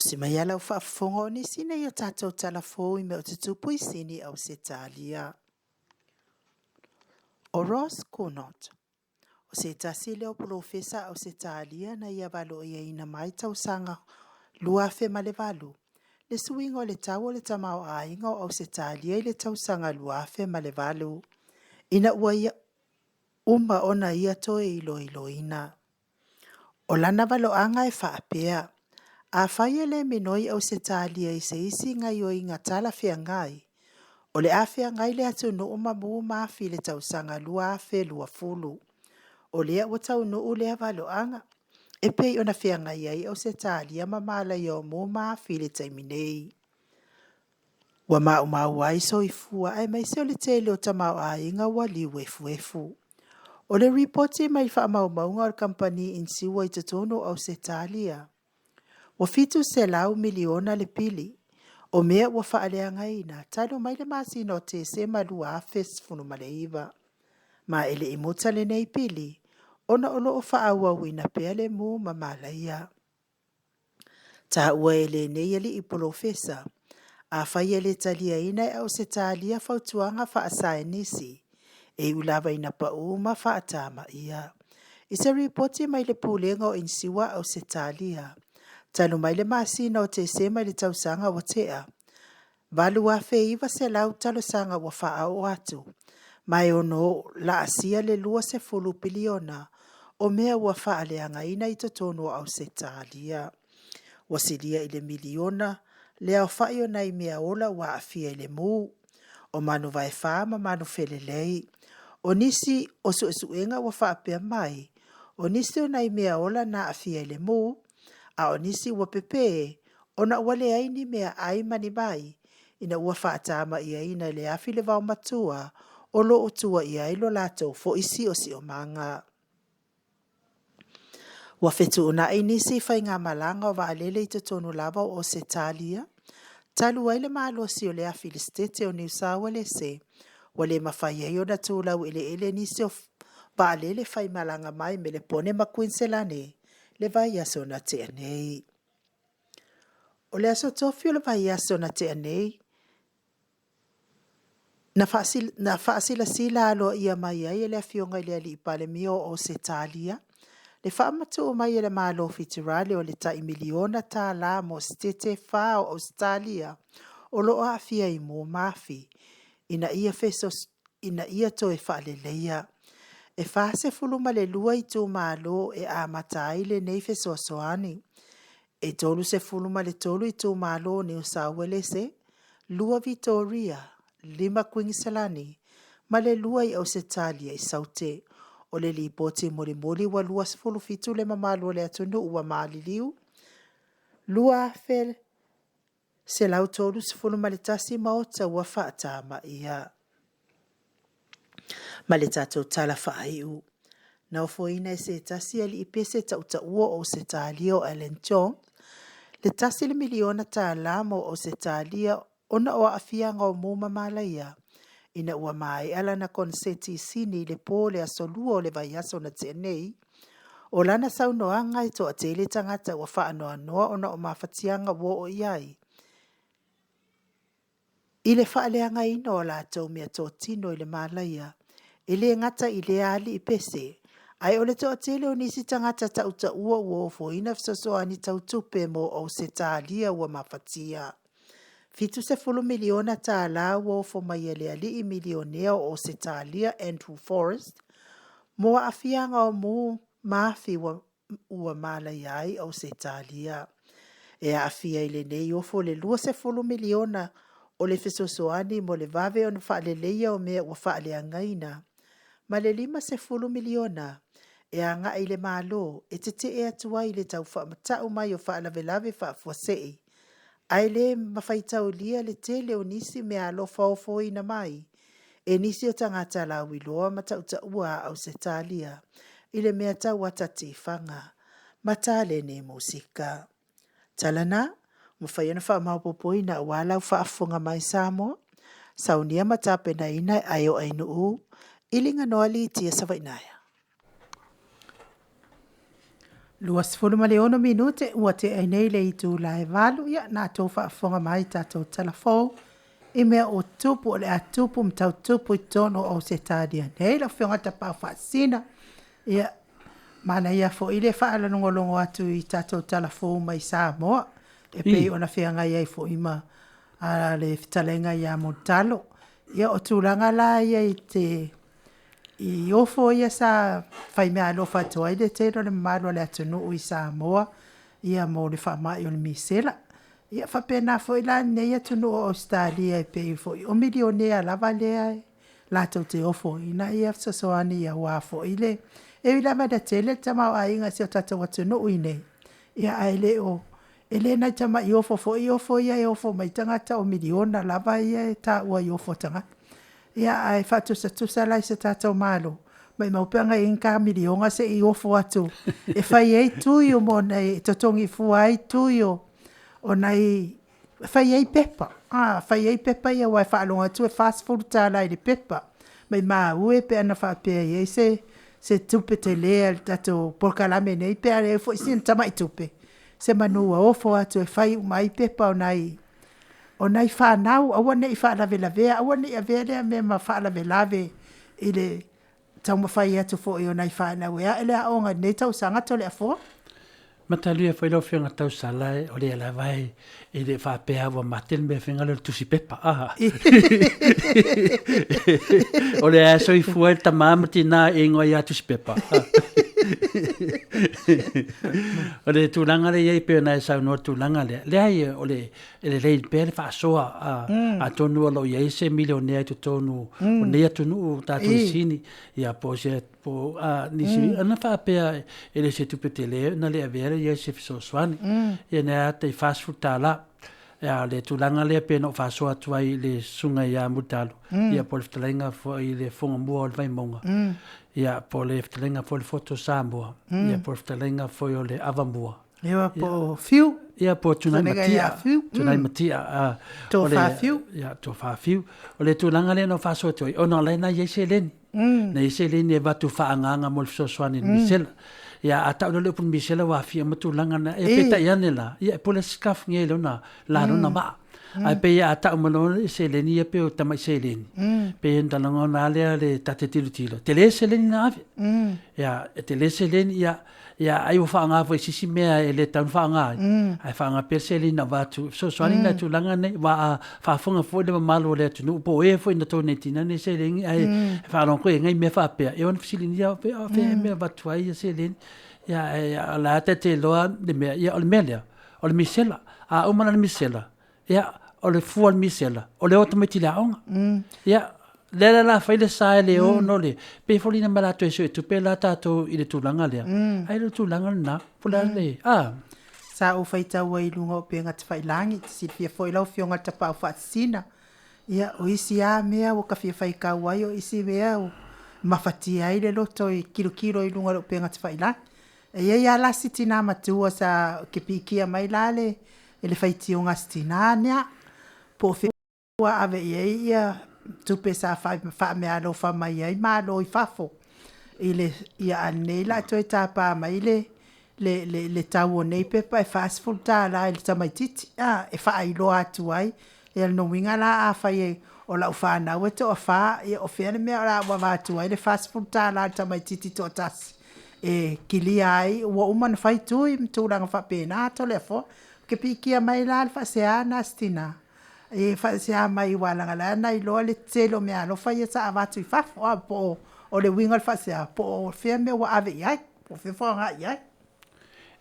si mai ala whaafonga o nisi nei o tātou talafo I me o te tupu I sini au se tālia. O Ross Kunot, o se tasi leo profesa au se tālia na ia valo ia ina mai tau sanga luafe ma le valu. Le suingo le tau le tamau a inga au se tālia I le tau sanga luafe ma le valu. Ina ua ia uma ona ia toe ilo ina. O lana valo anga e whaapea. A whaia le minoi au se tālia I se isi ngai o inga tala whia ngai. O le awhia ngai le atu no uma muu maafi le tau sanga lua awhe lua fulu. O lea ua tau no lea valo anga. E pei ona whia ngai ai au se tālia mamala I o muu maafi le taiminei. Wa mau ai so I fua ai mai se o le tele o tamau a inga wa liu efu. O le reporti mai wha mau maunga o company in siwa I tatono au se tālia. Wa fitu se lau miliona le pili. O mea wa whaalea ngai na talo mai le masi no te se malua afes funu maleiva. Ma ele I mota le nei pili. Ona olo o whaaua wina peale mu mamalaia. Ta ua ele nei ali I polofesa. A whai ele talia ina au se talia fautuanga whaasae nisi. E ulawa ina pa uma whaatama ia. Isa reporti mai le pulenga o insiwa au se talia. Talo mai le masi no te se mai le tausanga wa tea. Valu a feiva se lau talo sanga wa faa o atu. Mai ono la asia le lua se fulu piliona. O mea wa faa le anga ina I totono au se talia. Wasilia I le miliona. Le au faa yo nai mea ola wa afia le mu. O manu vai faa ma manu felelei. O nisi o suenga wa faa pia mai. O nisi o nai mea ola na afia le mu. A o nisi wa pepe. Ona wale aini mea ai mani mai. Ina ua whaatama ia ina le afi le vau matua. O lo o tua ia ilo lato fo isi o si o manga. Wa fetu una ai nisi fai ngā malanga o wa alele I te tonu lava o se talia. Talu ai le malo si o le afi le stete o New South Wales se. Wale mawhai ai o na tūlau ele nisi o wa alele fai malanga mai me le pone ma Queensland le vai aso na te anei. O le aso tofi o le vai aso na te anei. Na whaasila sila alo ia mai ai le afionga le ali ipale mio o se talia. Le whaamatu o mai le malo fitirale o le tai miliona tā la mo stete whao o Australia. O lo a fia I mo mafi. Ina ia to e whaale leia. E whaase fuluma le lua I tū malo e a matai le nei feso soani. E tolu se fuluma le tolu I tū malo New South Wales e. Lua Victoria, 5 Queensland, ma le lua I Australia I saute. O le lipoti moli wa lua sefulu fitu le mamalo le atunu ua maaliliu. Lua fel se lau tolu sefulu ma le tasi Maota ua whaatama ia. Ma le tatou tala whaaiu. Na o foina e se tasi ali ipese tauta ua o se talia o Alan Jones. Le tasi le miliona tā lamo o se talia ona o afianga o muma malaia. Ina ua mai ala na konseti sini le po le asolua o le vai aso na tenei. O lana saunoanga I to a tele tangata ua whaanoa noa ona o mawhatianga wo o iai. I le whaaleanga ina o la tau mea tō tino I le malaia. I le ngata I le ali I pese. Ai o le to a tele o nisi tangata tauta ua o foina fisosoani tautupe mo o se talia ua mawhatia. Fitu se fulu miliona tā la wo fo mai ele ali I milionea o se talia Andrew Forrest. Moa afianga o mu maafi ua mala iai o se talia. E a afia I le nei o fo le lua se fulu miliona o le fisosoani mo le vave o na whaale leia o mea ua whaale angaina. Ma le 5 se fulu miliona e anga I le malo e te e atua I le tau whaamatau mai o whaalavelave whaafuasei. Ai le mawhaitau lia le tele o nisi mea alofa o foina mai. E nisi o tangata la wiloa matauta ua au se talia. I le mea tau atati whanga. Matale ne musika. Talana, mwhaiana wha maupopoina walau whaafunga mai Samoa. Saunia matapena ina ai o ainu u. Ilinga noali tia sawainaya. 2 minute ua te ai nei le itu la e valu ia na tau whaafonga mai tātou telefou i mea o tupu o le a tupu mtau tupu i tono o se tādia nei la whionga ta pau whaasina ia mana ia fo i le whaalanongolongo atu i tātou telefou mai Samoa e pei ona whianga iai fo ima a le fitalenga ia Montalo ia o tūlanga la ia i te I ofo ia sa fai mea alofa atoa i le tero le mamalo le atunu i Samoa ia mo le whamai o le misela. Ia whapena fo i la nei atunu o Australia e pei fo i o milionea lava lea e lātou te ofo i na ia sasoani ia wā fo i le. E wila mada tele tamau a inga si o tatou atunu i nei. Ia ai le o e le nai tama i ofo ia e ofo mai tangata o miliona lava ia e ta ua i ofo tangata. Ia ai whatusa lai se tātou malo. Mai maupeanga i inka milionga se i ofo atu. E whai ei tuio mo nei totongi fua ei tuio o nei whai ei pepa. Whai ei pepa ia wai whaalonga atu e fast food tā lai le pepa. Mai maa ue pe ana whapea i se tupe te lea tātou POLOKALAME nei pe are e fo i sin tamai tupe. Se manua ofo atu e whai umai pepa o nei o nei whanau, awa nei whaalawe lavea, awa nei a vere me ma whaalawe lave i le tau mawhai atu fo i o nei whanau ea, ele a onga nei tau sanga tole a fo? Matalia whai lau whianga tau salai o le alawai i le whapea wa matel me whenga le tusi pepa. O le aso i fuai ta mamati nā e ngoi a tusi pepa. O le tūlanga le iei peo nai sau noa tūlanga le. Le ai o le rei pēr le whaasoa a tonu alo iei se milionea tu tonu o nea tunu tātou sini i a po se po nisi ana whaapea e le se tupete leo na le avere iei se fiso swani. Ia nea te fast food tāla. Ia le tūlanga le pēr no whaasoa tua i le sunga i a mutalo. Ia po le ftalenga fo i le fonga mua o le vaimonga. Ia po le ftalenga fo le foto Samoa. Ia po le ftalenga fo o le avamua. Ia po fiu. Ia po tunai matia. Tunai matia. Tō whaafiu. Ia tō whaafiu. O le tūlanga le no whaasoa toi. O na lena iei se leni. Na iei se leni e watu whaanganga mo le fisoswani ni misela. Ia a tau le upun misela wa fia matulanga na e peta iane la. Ia e po le skaf nge le na la rona maa. Ai pe ia ta umano se leni ia pe o tama se leni. Pe enda longo na le tate tilo. Te le se leni na ave. Ia te le se leni ia ai o whaanga fo sisi mea e le tau whaanga. Ai whaanga per se leni na watu. So swani na tulanga nei wa whaafunga fo le mamalo le tunu. Po e fo ina tō netina ne se leni ai whaarong koe ngai mea whaapea. E wana fisilini ia pe mea watu ai se leni. Ia la te loa le mea ia o le mea lea. O le misela. A umana le misela. Ia o le fual misela, o le otometi la onga. Ia, lera la fai le sae le o no le, pe folina malato e so e tupe la tato i le tūlanga lea. Ai le tūlanga na, pula le, Sa o fai tau ai lunga o pe ngata fai langi, si fia foi lau fionga tapa o whaatsina. Ia, o isi a mea o ka fia fai kawai o isi mea o mawhati ai le loto i kilo i lunga o pe ngata fai langi. E ia la siti nā matua sa ke pikia mai lale, ele fai tio ngastina nea, po whiua ave ia tupe sa wha mea lo wha mai ai maa lo i whafo. Ia anei la toi tāpā mai le tau o nei pepa e fast food tā la le tamaititi. E wha ai lo atu ai, e al no winga la a whai e o lau whanau e to a wha, e o whiane mea o la wa watu ai le fast food tā la le tamaititi to tasi. E kili ai, ua umana whai tui, mtūranga wha pēnā to le fo. Ke pikia mai la alfa se ana stina. E fa se mai wala ngala na I lo le telo me alo fa yesa avatu fa po o le wingal fa se po fe me wa ave ai po fe fa nga ai.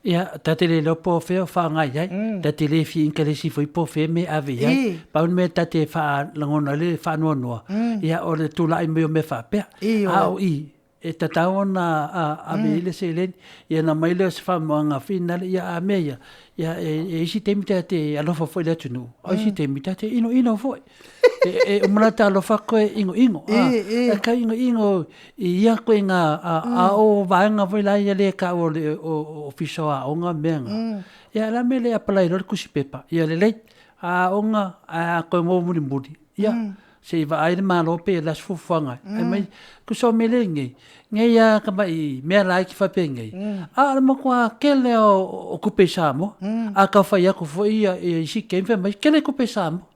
Ia tate le po fe fa nga ai. Tate le fi inkele si foi po fe me ave ai. Pa un me tate fa langona le fa no no. Ia o le tula I me fa pe. Au I e tatau na a mele se len ia na mai le fa manga final ia a meia ia e isi temita te alofa foi le tunu o isi temita te ino foi e o manata alofa ko ingo e ka ingo ia ko nga a o vanga foi la ia le ka o fiso a onga menga ia la mele a play lo kusi pepa ia le a onga a ko mo muri ia Se va ai malo pe las fufanga. Ai mai ku so melengi. Ngai a ka mai me la ki fa pengi. A mo kwa kele o kupe samo. A ka fa ya ku fo ia e si ke fe mai kele kupe samo.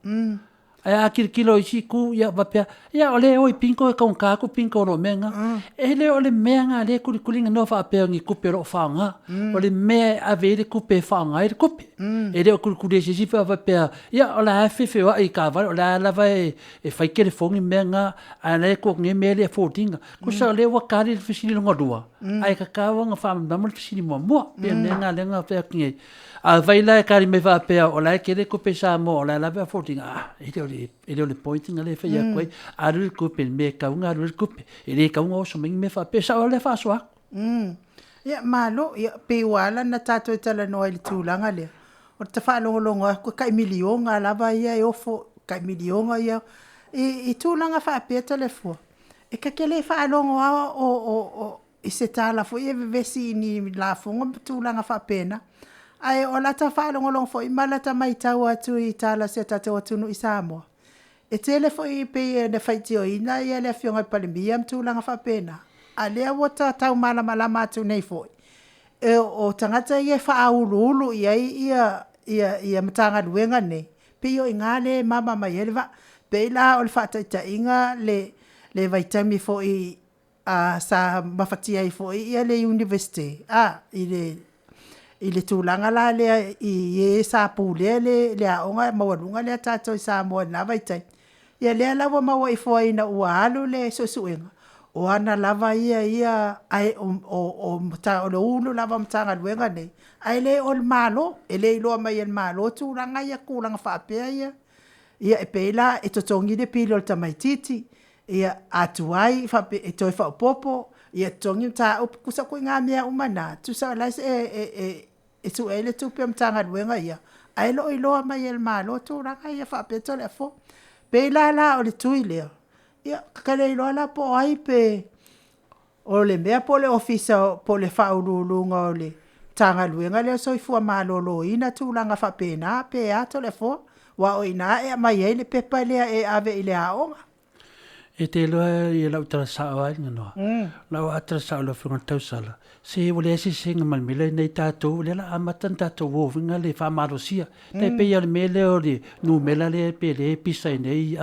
Ai a kilo si ku ya va pe ya ole oi pinko e ka ku pinko no menga. Ele ole menga le ku kulinga no fa pe ngi kupe ro fanga. Ole me a vele kupe fanga e kupe. Ele ku ku de si fa va pe ya ola fe fe wa i ka va ola la va e fai ke le fongi menga ana ko nge mele fotinga. Ku sa le wa ka le fisili ngo dua. Ai ka wa nga fa ma mo fisili mo pe menga le nga pe ngi. A vai la ka me va pe ola ke le kupe sa mo ola la va fotinga. Ele le pointing ale fa ya koi a ru kupe me ka nga ru kupe. Ele ka nga so me fa pe sa ole fa so. Ya malo ya pe wala na tato tala no ile tulanga le. O te whaalongolonga, ko kai milionga lava ia e ofo, kai milionga ia. I tūlanga whaapea telefua. E ka kele whaalonga i se tāla fo, i vesi ni la fonga tūlanga whaapena. Ai o lata whaalongolonga fo, i malata mai tau atu i tāla se tata watunu i Samoa. E tele fo i pe ne whaiti o ina, i alea fionga i palimia tūlanga whaapena. A lea wata tau malama atu nei fo. O tangata ia whaaulu ia matanga duenga ne. Pio inga le mama mai elva. Peila o le whaataita inga le vaitami fo i sa mafatia i fo i le university. I le tūlanga la le i sa pūlea le aonga mawarunga le tato i Samoa na vaitai. Ia lea lawa mawa i fo ina ua alu le sosuenga. O ana lava ia ai o mata o le ulu lava matanga luenga nei. Ai le o le malo, e le iloa mai el malo, tūranga ia kūranga whaapea ia. Ia e peila e totongi de pili o le tamaititi. Ia atuai e toi whaopopo. Ia tongi ta upu kusa kui ngā mea umana. Tusa lais e tu ele tupi o matanga luenga ia. Ai lo iloa mai el malo, tūranga ia whaapea tole afo. Peila la o le tui leo. Ia, kakale iloa la po ai pe o le mea po le ofisa po le whaurulunga o le tanga luenga leo soifua malolo ina tūlanga whapena pe ato le fo wa o ina e mai e le pepa lea e ave i le aonga. E te loa i lau tara sao ai nganoa. Lau atara sao la whiunga tausala. Se he wale esi senga malmila nei tātou, le la amatan tātou wovinga le whamarosia. Nei pe ia le mele o le nu mela le pe le pisai nei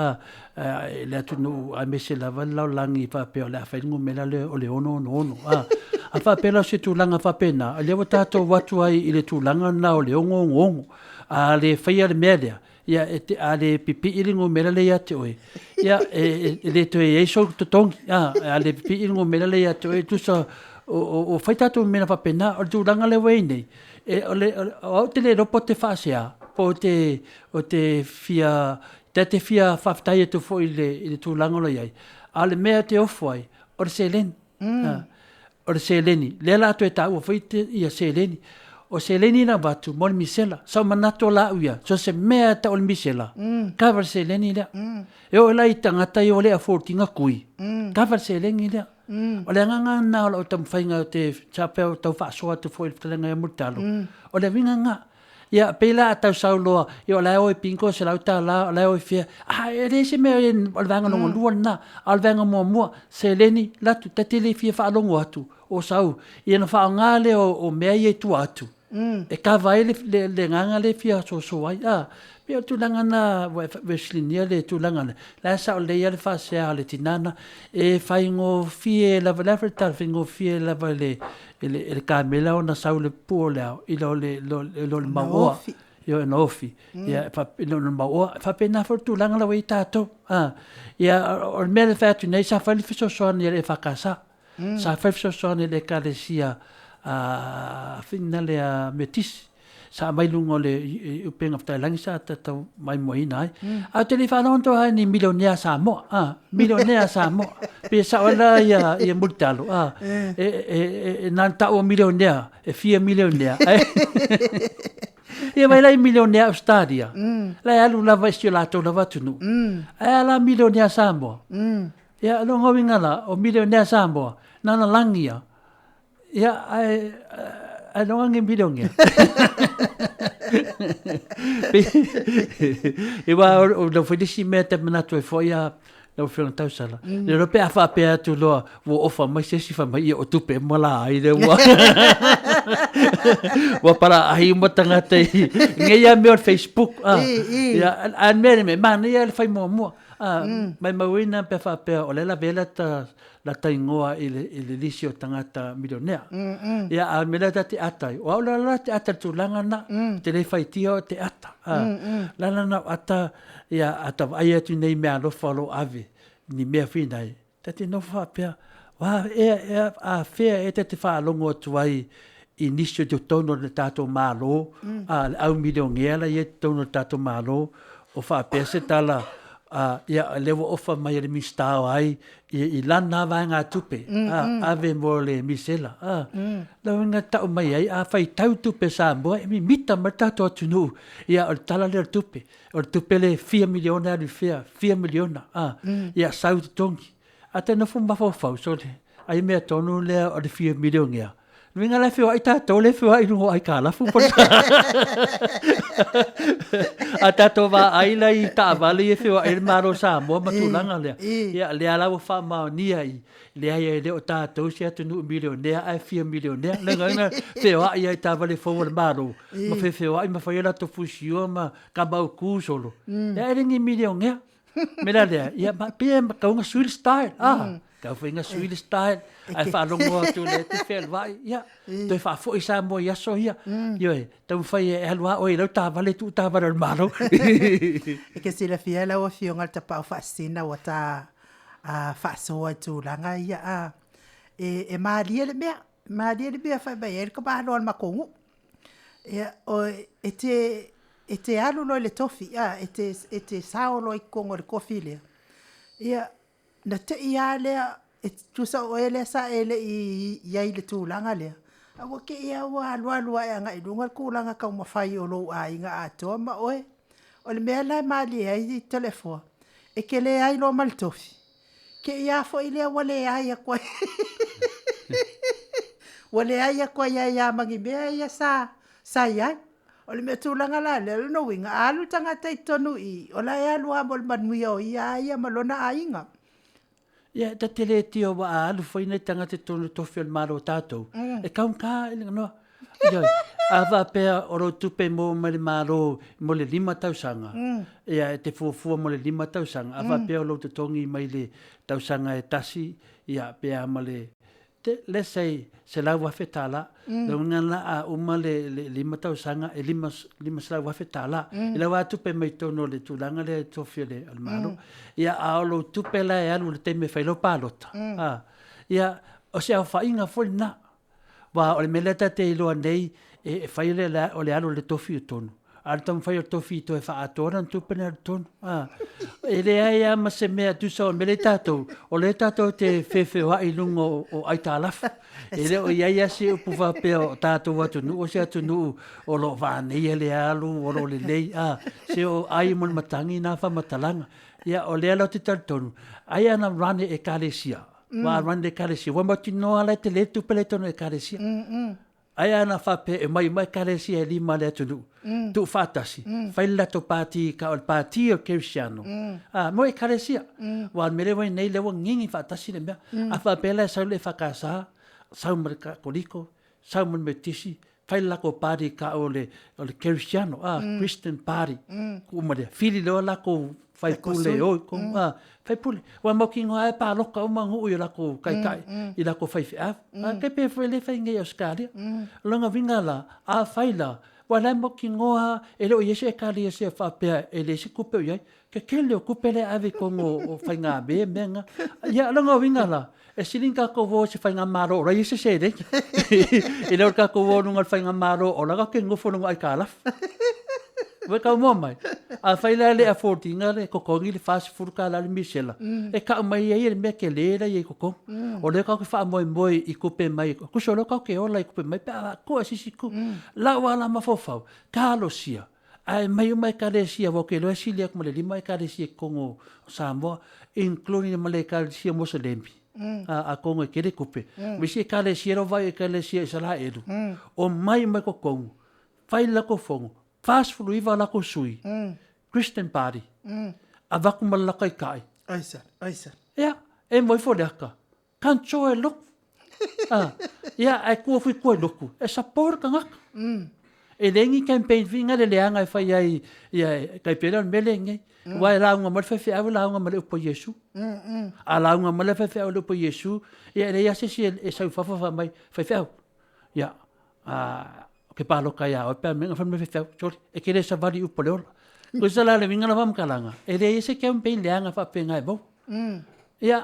le atu nu a mese lava lau langi whape o le awhaingu mela le o le ono. A whape lau se tūlanga whapena. A lewa tātou watu ai i le tūlanga na o le ongo. A le whaia le mea ia a le pipi iringo mera le ate oi. Ia le to e so totongi. A le pipi iringo mera le ate oi. Tusa o whaitatu mena whapena o tūranga le wei nei. O te le ropo te whasea. O te fia whaftai atu fo i le tūranga lo iai. A le mea te ofoi. O le seleni. O le seleni. Le la atu e tau o whaite ia seleni. O se leni na batu, mo le misela. Sau manato la uia. So se mea ta o le misela. Kavar se leni lea. E o la i tangata i o le a fortinga kui. Kavar se leni lea. O le anganga na o la o tam whainga o te chapea o tau whaasoa tu fo i talenga e murtalo. O le vinga nga. Ia pela tau sauloa. I o la o e pinko se lau ta la, o la o e fia. E re se mea o le vanga longa lua na. O le vanga mua. Se leni latu. Tatele fia whaalongo atu. O sau. I ena whaangale o mea i e tu atu. E ka vai le nganga le fia so ai pe tu langa na veslinia le tu langa la sa le ia le fa se ale tinana e fai ngo fie la vela tal fingo fie la vele le camela ona sa le pola i lo maoa io no fi ia fa lo maoa fa pena for tu langa la wei tato ia o me fa tu nei sa fa le fiso son ia le fa casa sa fa fiso son le calesia finale a metis sa mai lungo le upeng of the langsa ta mai moina a telefono to ni milionaire Samoa milionaire Samoa pe sa ola ia multalo nan ta o milionaire e 4 milionaire ia vai la milionaire stadia la alu la vestiolato la vatunu la milionaire Samoa ia lo ngawinga la o milionaire Samoa nana langia. Ja, I don't want to be doing it. Iwa o no foi disi mea te manatu e foi a no foi tau sala. Le no pe afa pe atu loa wo ofa mai se si fa mai o tupe mala ai de wa. Wa para ai mo tanga te ngai a me on Facebook ya an me man ia le fai mo mai mawina pe fa pe o le la vela ta la taingoa ile lisio tangata milionea. Ia a mela te atai. O la te ata tu langa na te le fai tio te ata. Lana na ata ia ata ai atu nei mea lo falo ave ni mea finai. Te no fa pe wa a fea te fa longo tu ai inisio te tono le tato malo au milionea la ia tono tato malo o fa pe se tala ia lewo ofa mai le mistao ai i lana vanga tupe ave mo le misela la nga ta mai ai a fai tau tupe sa mo mi mita mata to tunu ia o tala le tupe le 4 miliona di 4 miliona ia sau tongi ata no fu mafo fa so ai me tonu le o de 4 miliona Vinga le feo ai tato le feo ai no ai kala fu por. A tato va ai la i ta vale e feo ai maro sa mo matulanga le. Ia le ala o fa ma ni ai. Le ai le o tato si atu no milionea ai 4 milionea. Le ngana feo ai ta vale fo o maro. Ma feo ai ma fa ela to fusio ma ka ba ku solo. E ringi milionea. Me la le ia ma pe ka un sweet style. Ka foi nga sweet style ai fa longo tu le te fel vai ia te fa fo isa mo ia so ia yo tu fai e alwa o ilo ta vale tu ta vale malo e che se la fiela o fionga ta pa fascina o ta fa so tu langa ia e malia le me fa ba el ko ba lo al makongu o te alu lo le tofi te sao lo i kongo le kofile ia na te ia le tu sa o ele sa ele i ai le tūlanga le awa ke ia wa alua e anga i lunga kūlanga kau mawhai o lo a inga atoa ma oe o le mea lai mali ai i telefo e ke le ai lo maltofi ke ia fo i le wale ai a koe wale ai a koe ia mangi mea ia sa ia o le mea tūlanga la le no winga alu tanga tei tonu i o la e alua mo le manuia o ia malona a inga Ia ta tele tio wa alu foi nei tanga te tonu tofi al maro tatou. E kaun ka ele no. Ia ava pe oro tupe mo le maro mo le 5,000. Ia te fu mo le 5,000. Ava pe lo te tongi mai le tausanga e tasi ia pe amale te let's say se la wa fetala lo ngana a uma le 5,000 e 5 sala wa fetala ila wa tupe mai tono le tulanga le tofi le al maro ia a lo tupe la e alu le teme fai lo palota ia o se fa inga foi na wa o le meleta te lo andei e fai le o le alu le tofi tono altam fai o tofi to e fa atora tupe na tono e le ai ma se mea tu so me le tato o le tato te fefe wa i lungo o ai talaf e le o ia se o puva pe o tato wa tu nu o se tu nu o lo va nei le alu o lo le lei se o ai mon matangi na fa matalanga ia o le alo te tonu ai ana rane e kalesia wa rane kalesia wa matino ala te le tu pele tono e kalesia ai ana fa pe e mai kalesia li male tu tu fatasi fai la to parti ka o parti o cristiano mo e kalesia wa mele wa nei le ngingi fatasi le a fa pe la sa le fa casa sa merka koliko sa mon metisi fai la ko parti ka o le cristiano Christian party ku mo de fili lo la ko fai pule o ko fai pule wa mo kingo ai pa lo ka o mangu i la ko kai i la ko fai ke pe foi le fai ngai oscaria longa vingala a fai la wala mo kingoa ele o yese kali se fa pe ele se kupe ye ke kele o kupe le ave como o fainga be menga ya longa vingala e silinka ko vo se fainga maro ra yese se de ele o ka ko vo nunga fainga maro o la ke ngofo nunga ai kala we ka mo mai a faila le a fortinga le ko kongi le fast food ka la misela e ka mai ye me ke le ye ko o le ka fa moi i kupe mai ku solo ka ke o la kupe mai pa ko si ku la wala ma fofa ka lo sia ai mai ka le sia vo ke lo silia ko le mai ka le sia ko Samoa including le ka sia mo se lempi a kongo ke le kupe mi si ka le sia vai ka le sia sala edu o mai ko kongo faila ko fongo fast food iwa la ko sui. Christian party. A vaku malaka I kai. Aisa. Ia, e moi fo leaka. Kancho e loku. Ia, ai kua fui kua loku. E support ka ngaka. E lengi campaign vinga le leanga e whai ai kai pera mele ngai. Wai launga male whai whiau launga male upo Yesu. A launga male whai whiau upo Yesu. Ia le ase si e sau whawhawha mai whai whiau. Ia, ke palo kai a ope menga whai mai whai whiau. Sorry, e kere sa wari upo leola. Ko sa la le vinga na wamkalanga. E le ase campaign leanga wha penga e mau. Ia,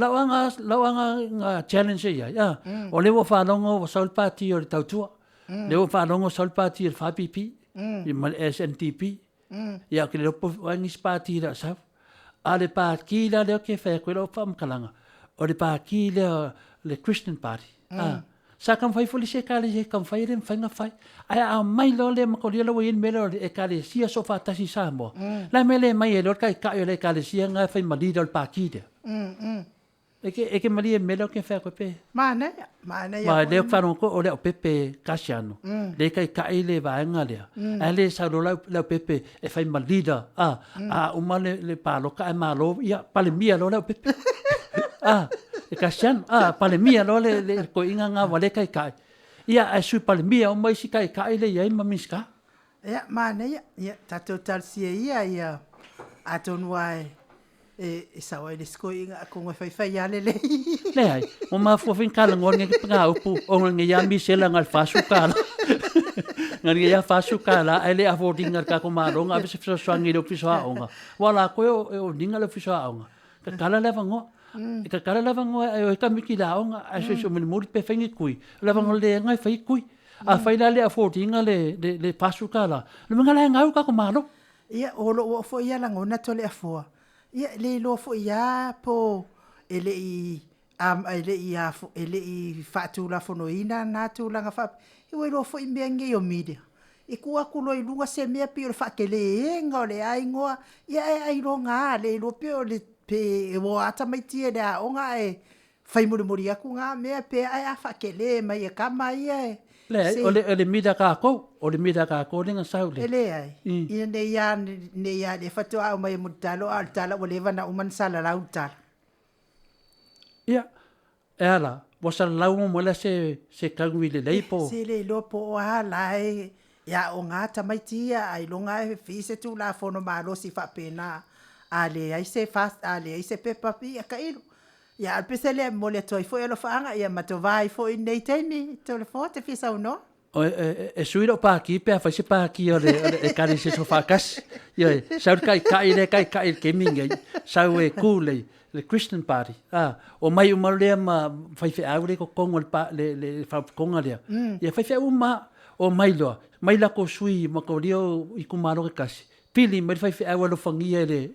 lauanga nga challenge ia. Ia, o lewa whanongo wa Saul Party o le tautua. Lewa whanongo Saul Party o le whapipi. I mal SNTP. Ia, ke le opo wangis party la sau. A le pāki la leo ke whea koe lau whamkalanga. O le pāki le Christian Party. Sa kam whai foli se kare se kam whai rem whainga whai. Ai a mai lo le makoria lau in mele o e kare sia so whatasi Samoa. La mele mai e lor kai kai o le kare sia ngai whai malida o le pāki dea. Eke mali e mele o ke whea koe pe. Mana. Ma leo whanongo o leo pepe kasiano. Le kai kai le vaenga lea. A le sa lo leo pepe e whai malida. A uma le paloka e malo. Ia pale mia lo leo pepe. E kasiano. Pale mia lo le ko inga ngā wale kai kai. Ia a sui pale mia o mai si kai kai le iai mamiska. Ia mana ia. Tato talsia ia. Atonu ai. E sawa ele skoi inga ko whai ale le. Le ai. O ma fuafin kala ngonga ki panga upu. O ngonga ia misela ngal fasu kala. Ngonga ia fasu kala. Ai le avoidinga ka ko maronga. Abe se fisoangi le fiso aonga. Wala koe o dinga le fiso aonga. Ka kala leva ngo. E ka kala leva ngo e ka miki la aonga. Ai se mo muri pe fengi kui. Leva ngo le ngai fai kui. A fai la le avoidinga le fasu kala. Le mangala ngau ka ko maro. Ia olo o fo ia la ngona tole afua. Ia le lo fo ia po ele i fatu la fono ina na tu la fa I we lo fo I menge o media I kua kulo I lunga se mea pi o fa ke le enga o le ai ngoa ia ai lo nga le lo pe o le pe o ata mai tie da o nga e fai muri aku nga mea pe ai a fa ke le mai e kama ia Le ole mida ka ko le nga saule. Ele ai. I ne ia le fatu au mai mutalo al tala o le vana uman sala la utala. Ia. Ela, wasa lau mo la se kangui le leipo. Se le lopo ala e ia o ngata mai tia ai longa e fise tu la fono malo si fa pena. Ale ai se fast ale ai se pepa pi ka ilu. Ia al pesele mo le toi foi lo fanga ia matovai foi nei TAIMI to le forte fisa uno. E suiro pa ki pe fa se pa ki o le kare se so fa kas. Ia sa kai ke minga sa we kule le Christian Party. O mai uma le ma fai fe aure ko kongo le fa konga le. Ia fai fe uma o mai la ko sui ma ko rio I kumaro ke kasi. Pili mai fai fe aure lo fangia le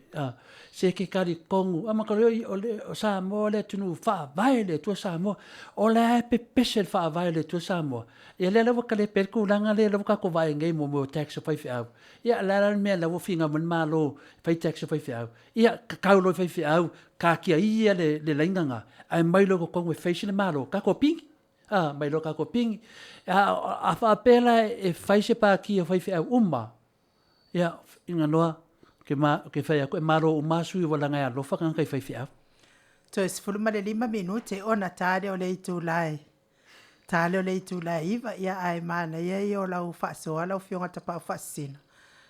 se ke kari kongu ama ko o Samoa le tunu fa vai le tu Samoa o le pe pesel fa vai le tu Samoa e le lewa ka le perku langa le lewa ka ko vai ngai mo tax fai au ia la me la wo finga mon malo fai tax fai au ia ka lo fai au ka kia ia le lainganga ai mai lo ko kongu fai le malo ka ko ping mai lo ka ko ping a fa pela e fai se pa ki fai au umma ia inga noa ke fai ko maro o masu I wala ngai alofa kan kai fai fia. To es fulma le 5 minute ona tale o le itulai. Tale o le itulai iva ia ai mana ia o la ufa so ala fionga tapa fasina.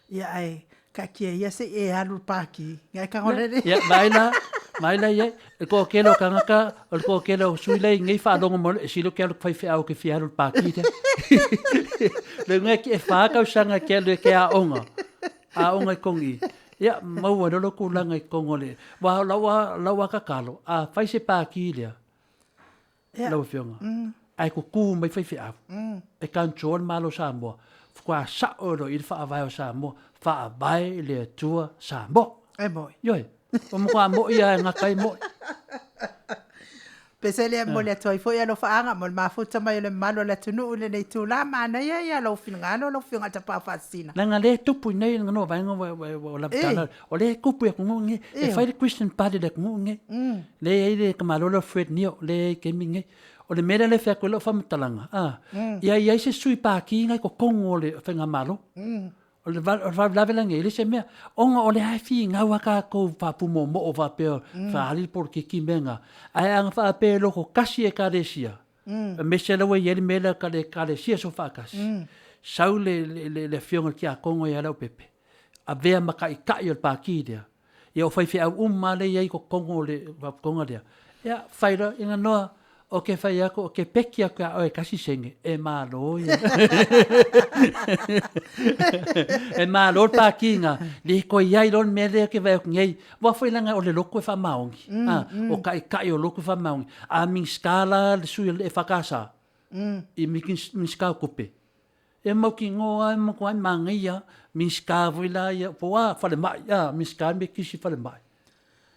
Ia ai ka kia ia se e alu paki. Ngai ka ngore. Ia maila ia ko kelo kanga ko kelo suile ngai fa longo mo silo kelo fai fia o ke fia alu paki. Le ngai ke fa ka sanga kelo ke a onga. A onga kongi. Ia mau no ko langa I kongole. Wa lawa ka kalo. A fai se pa ki lea. Lawa fionga. Ai ko ku mai fai fia. E control malo Samoa. Kwa sa oro I fa vai Samoa. Fa vai le tua Samoa. E moi. Yoi. O mo kwa mo ia nga kai mo. Pesele mo le toi foi alo faanga mo mafuta mai le malo le tunu le nei tu la mana ia lo fingano lo finga tapa fasina. Langa le tupu nei no vai ngo la tana. O le kupu ko ngi e fai le Christian Party le ngi. Le kamalo lo Fred Nio le kemingi. O le mera le fa ko lo fa mtalanga. Ia se sui pa ki ngai ko kongo le fenga malo. O le lave lange, le se mea. Onga o le haifi ngau haka kou whapumo mo o whapeo whaali por ke ki menga. Ai anga whapeo loko kasi e karesia. Me se lawa i eri mele karesia so whakasi. Sau le fionga ki a kongo i alau pepe. A vea maka i kai o le pāki dea. Ia o whaiwhi au male iai ko kongo le wapukonga dea. Ia whaira inga noa o ke whai ako, o ke peki ako o e kasi senge. E mālo ia. E mālo pākinga. Le ko iai ron mele ke vai o ngei. Wa whailanga o le loko e whamaongi. O kai o loko e whamaongi. A ming skala le sui e whakasa. I ming skala kupe. E mau ki ngoa, e mau kuai mangia, min ska wila ia, po a whale mai, min ska me kisi whale mai.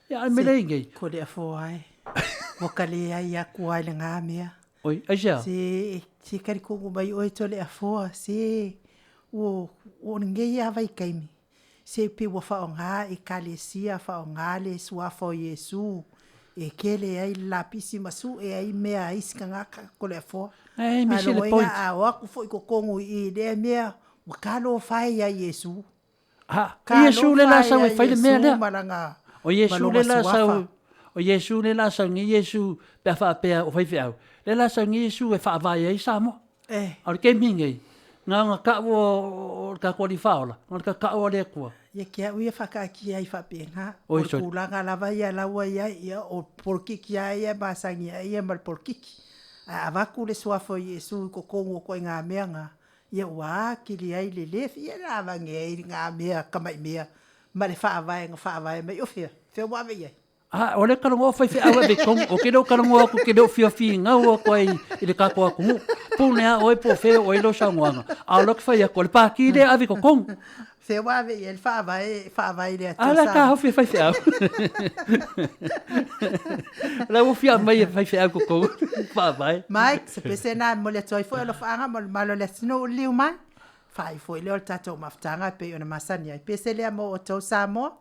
Ia, ai mele ingei. Ko le afo ai. Wakale ai a kuai le ngā mea. Oi, ai sea? Se kari kongo mai oi to le afo, se o ngei a vai kaimi. Se pe wa whao ngā e kalesia, whao ngā le suafo Yesu. E kele ai lapisi masu e ai mea iska ngā ko le afo. Ei, misi le point. A waku foi ko kongo i le mea, wakalo fai a Yesu. Ha, Yesu le la sau e fai le mea lea. O Yesu le la sau, o Yesu le la sau ngi Yesu pe wha pea o fai au. Le la sau ngi Yesu e wha vai ai Samoa. Au ke mingi. Ngā ka o ka kori whaola, ngā ka o le kua. Ia kia ui e whakaaki ai whapenga. O kūlanga lawa ia laua ia o porkiki ia masangi ia mal porkiki. A waku le suafo Yesu ko kongo ko ngā mea ngā. Ia ua kiri ai le lefi ia nā wange ai ngā mea kamai mea. Ma le whaawai mai ofia. Whia wawe iai. O le karangoa whai awa be kong. O ke reo karangoa ako ke reo whiawhi ngau ako ai i le kako ako ngu. Pūnea oi po wheo o ilo sangoanga. A loki whai ako le pāki le avi ko kong. Whia wawe iai whaawai le atu sa. Ala ka hau whai au. La o whia mai e whai au ko kong. Whaawai. Mai, se pese nā mo le toi fo e lo whaanga mo le malo le sino o liu mai. Whai fo i leo tatou mawhtanga pe o na masani ai. Pese lea mo o tau Samoa.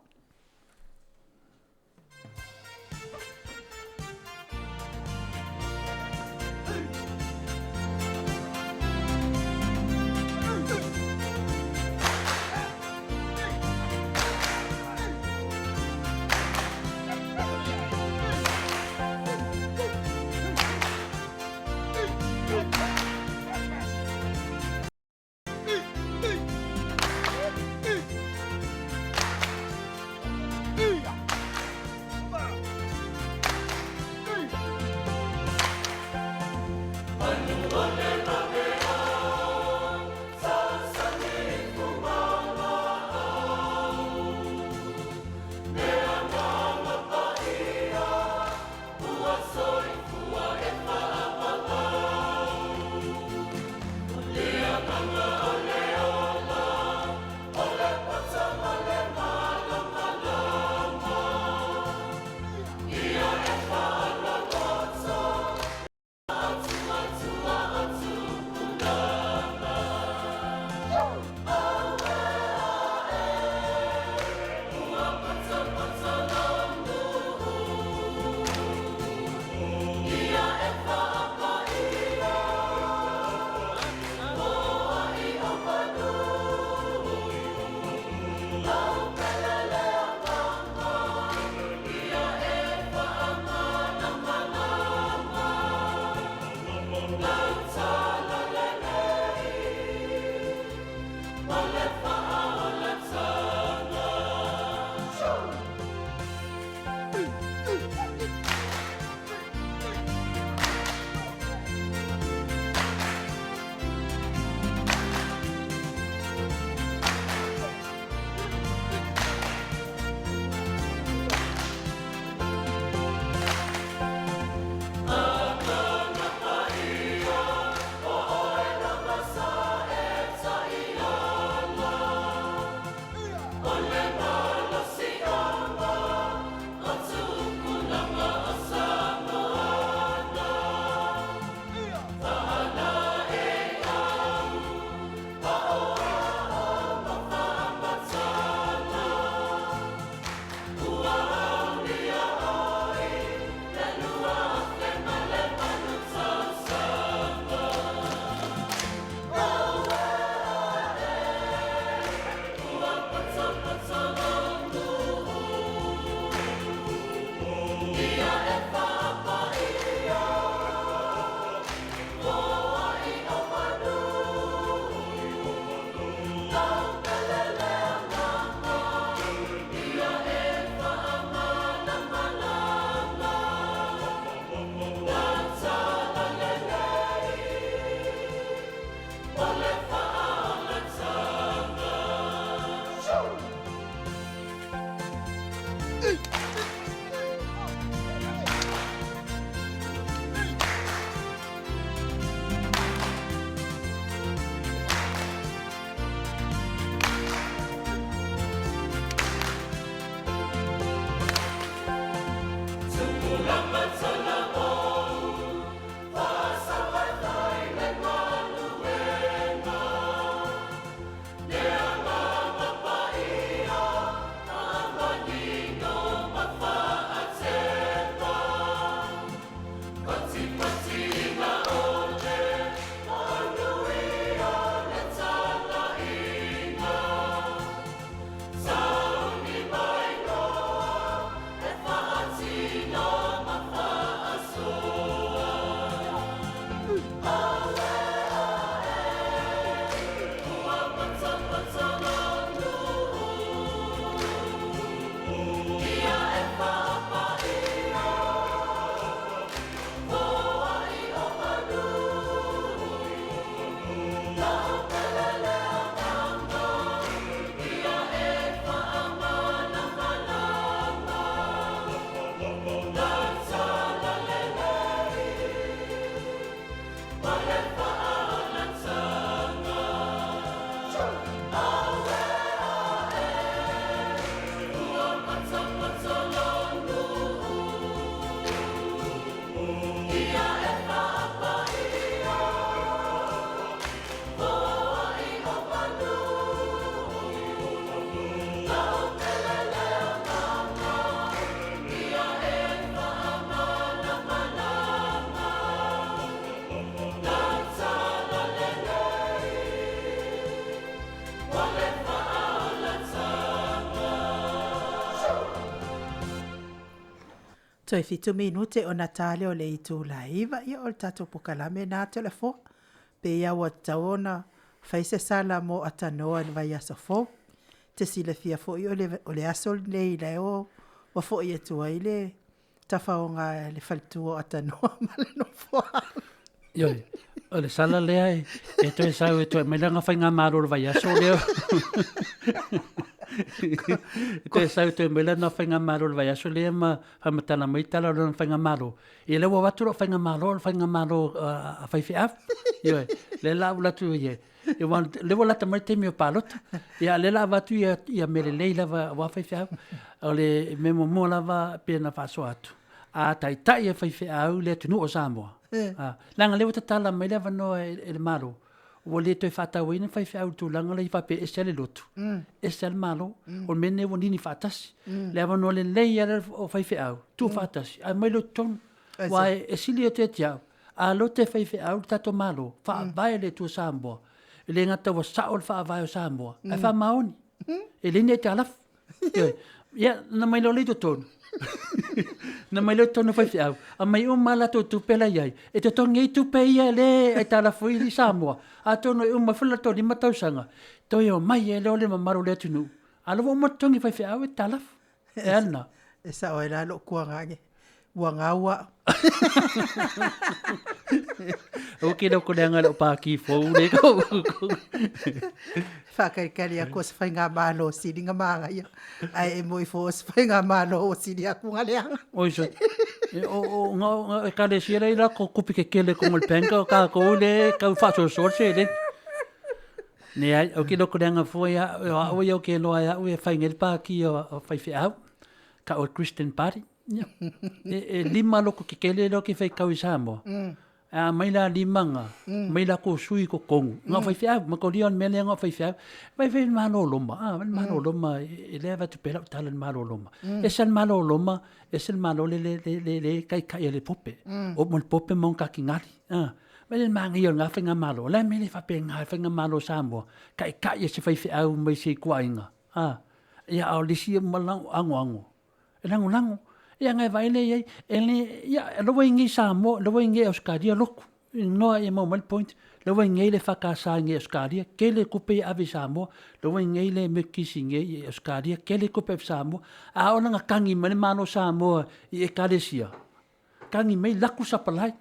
Toi fitu minute o Natale o le itu laiva ia o tato pokalame na telefo. Pe ia wa taona faise sala mo atanoa le vai asa fo. Te sile fia fo i o le asol nei le o wa fo i etua i le tafaonga le faltua atanoa male no fo. Ioi, o le sala lea e toi sau e toi melanga whainga maro le vai aso leo. Toi sau toi melanga whainga maro le vai aso lea ma hamatana maitala o whainga maro. I lewa waturo whainga maro a whaiwhiaf. Ioi, le la ulatu ie. Lewa lata mai te meo palota. Ia le la watu ia mele leila wa whaiwhiaf. O le memo mua lava pena whaso atu. A tai e whaiwhiau le tunu o Samoa. Langa lewa tatala mai lewa no e le maro. O le toi whatau ina whaiwhiau tu langa le whape e sele lotu. E sele maro. O mene o nini whatasi. Lewa no le leia o whaiwhiau. Tu whatasi. A mai lo tonu. Wai e sili o te tiau. A lo te whaiwhiau tato maro. Wha vai le tu Samoa. E le ngata wa sao le wha vai o Samoa. E wha maoni. E le ne te alaf. Ia, na mai lo le tonu. Na mai lo tonu whaiwhiau. A mai o mala to tupela iai. E te tongi i tupe ia le e tala fui li Samoa. A tono e uma whila toni matausanga. Toi o mai e leo le mamaru le tunu. A lo o matongi whaiwhiau e talaf. E ana. E sa o e la lo kua ngange. Ua ngaua. O ke no kone anga lo pāki fōu le kou. Whakarikari a ko sa whainga mālo o siri nga maanga ia. Ai e moi fō sa whainga mālo o siri a kunga leanga. Oiso. O ngā e kare sira ira ko kupi ke kele kongo le penka o kā kou le kau whaso sorse le. Ne ai, o ke no kone anga fō ia, o ia o ke loa ia, o e whainga le pāki o whaiwhiau. Ka o Christian Party. E lima loko ke kele lo ke whai kau i Samoa. A maila limanga, maila ko sui ko kongu. Ngā whaiwhiau, mako lion mele ngā whaiwhiau. Vai whai mano loma, mano loma, e lea watu pera utala mano loma. E san mano loma, e san mano le kai le pope. O mo le pope mon kaki ngari. Vai le mangi o ngā whainga malo. Le mele whape ngā whainga malo Samoa. Kai e se whaiwhiau mai se kuainga. Ia au lisi malang ango. E lango. Ia ngai vaile ia ia lo wingi Samoa lo wingi Australia loku no e mo mal point lo wingi le fakasa ngi Australia ke le kupe ave Samoa lo wingi le mekisi ngi Australia ke le kupe Samoa a ona nga kangi mane mano Samoa e kalesia kangi mai laku sapalai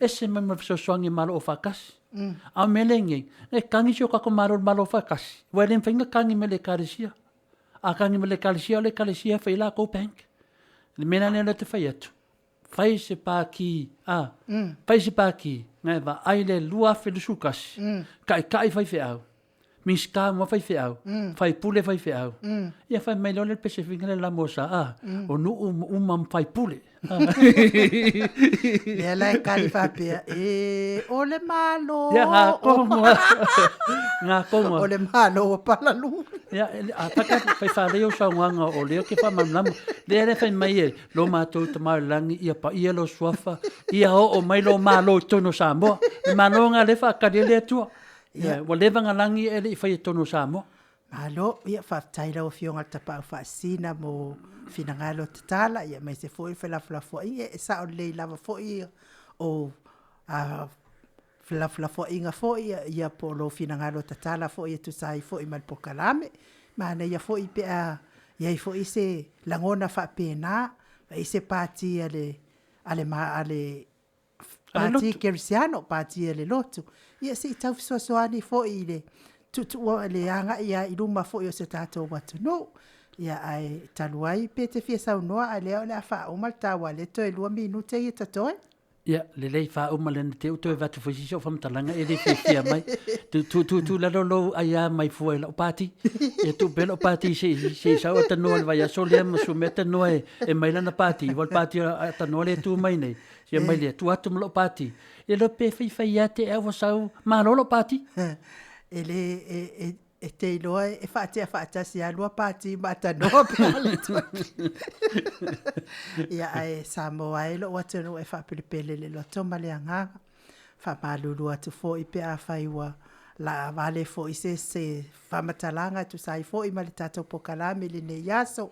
ese me me so songi malo fakas a melengi e kangi so ka ko malo fakas welen finga kangi mele kalesia a kangi mele kalesia fe la ko bank le mena le te fai atu. Fai se pāki, fai se pāki, ngai wa aile lua whi sukas. Kai fai whiau. Miska mo fai whiau. Fai pule fai whiau. Ia fai mai lole pese whingale la mosa, o nu umam fai pule. Ia lai kari whapea, o le malo. Ia ngā kongoa. O le malo o palalu. Ia, a taka fai whāreo sa nganga o leo ke whamamlamu. Lea le fai mai e, lo mātou ta maulangi, ia pa ia lo suafa, ia o mai lo malo tono Samoa. Malo ngā le whakare le atua. Ia, wa le vanga langi e le i whai tono Samoa. Malo, ia whataira o fionga tapa o whaasina mo finangalo tatala, ia mai se foi whelaflafo, ia e sao lei lava foi o whelaflafo inga foi, ia polo finangalo tatala foi e tu sai foi mal pokalame, mana ia foi pe a, ia i foi se langona whapena, i se pati ale pati kerisiano, pati ale lotu, ia se i tau fisosoani foi le, tutua le anga ia i luma fo i o se tātou watu no. Ia ai taluai pe te fia sau noa a leo le a wha o maltawa le toi 2 minute i tatoe. Ia, le lei wha o malena te utoe watu whaisisio whamtalanga e le fia mai. Tu lalo lo aia mai fua e lau pāti. E tu pelo pāti se sau a tanoa le vai a sole ama su me tanoa e mai lana pāti. Wal pāti a tanoa le tu mai nei. Se mai le tu atu malo pāti. E lo pe whaiwhai te ewa sau marolo pāti. E te iloa e whaatea si alua pāti mata noa pe ale tuaki. Ia ai Samoa e lo watano e whaapilipele le loto male anganga. Whaapalulu atu fo i pe a whaiwa la vale fo i se whamatalanga tu sai fo i male tato pokalame le ne yaso.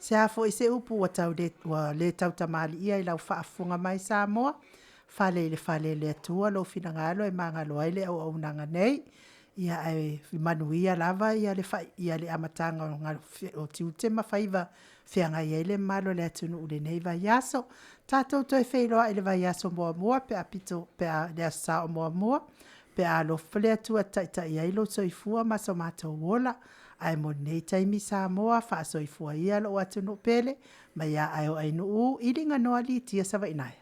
Se a fo i se upu wa le tau tamali ia i lau whaafunga mai Samoa. Fale le atua lo fina ngalo e manga lo aile au nanga nei. Ia e manuia lava ia le amatanga o tiute mawhaiva whianga ia le malo le atunu ule nei vai yaso. Tātou toi wheiroa ele vai yaso mua pe a pito pe a le asa o mua. Pe a lo fale atua taita ia ilo soifua maso mātou wola. Ai mo nei taimi Samoa wha soifua ia lo atunu pele. Ma ia ai o ainu iringa noa li tia sawa inai.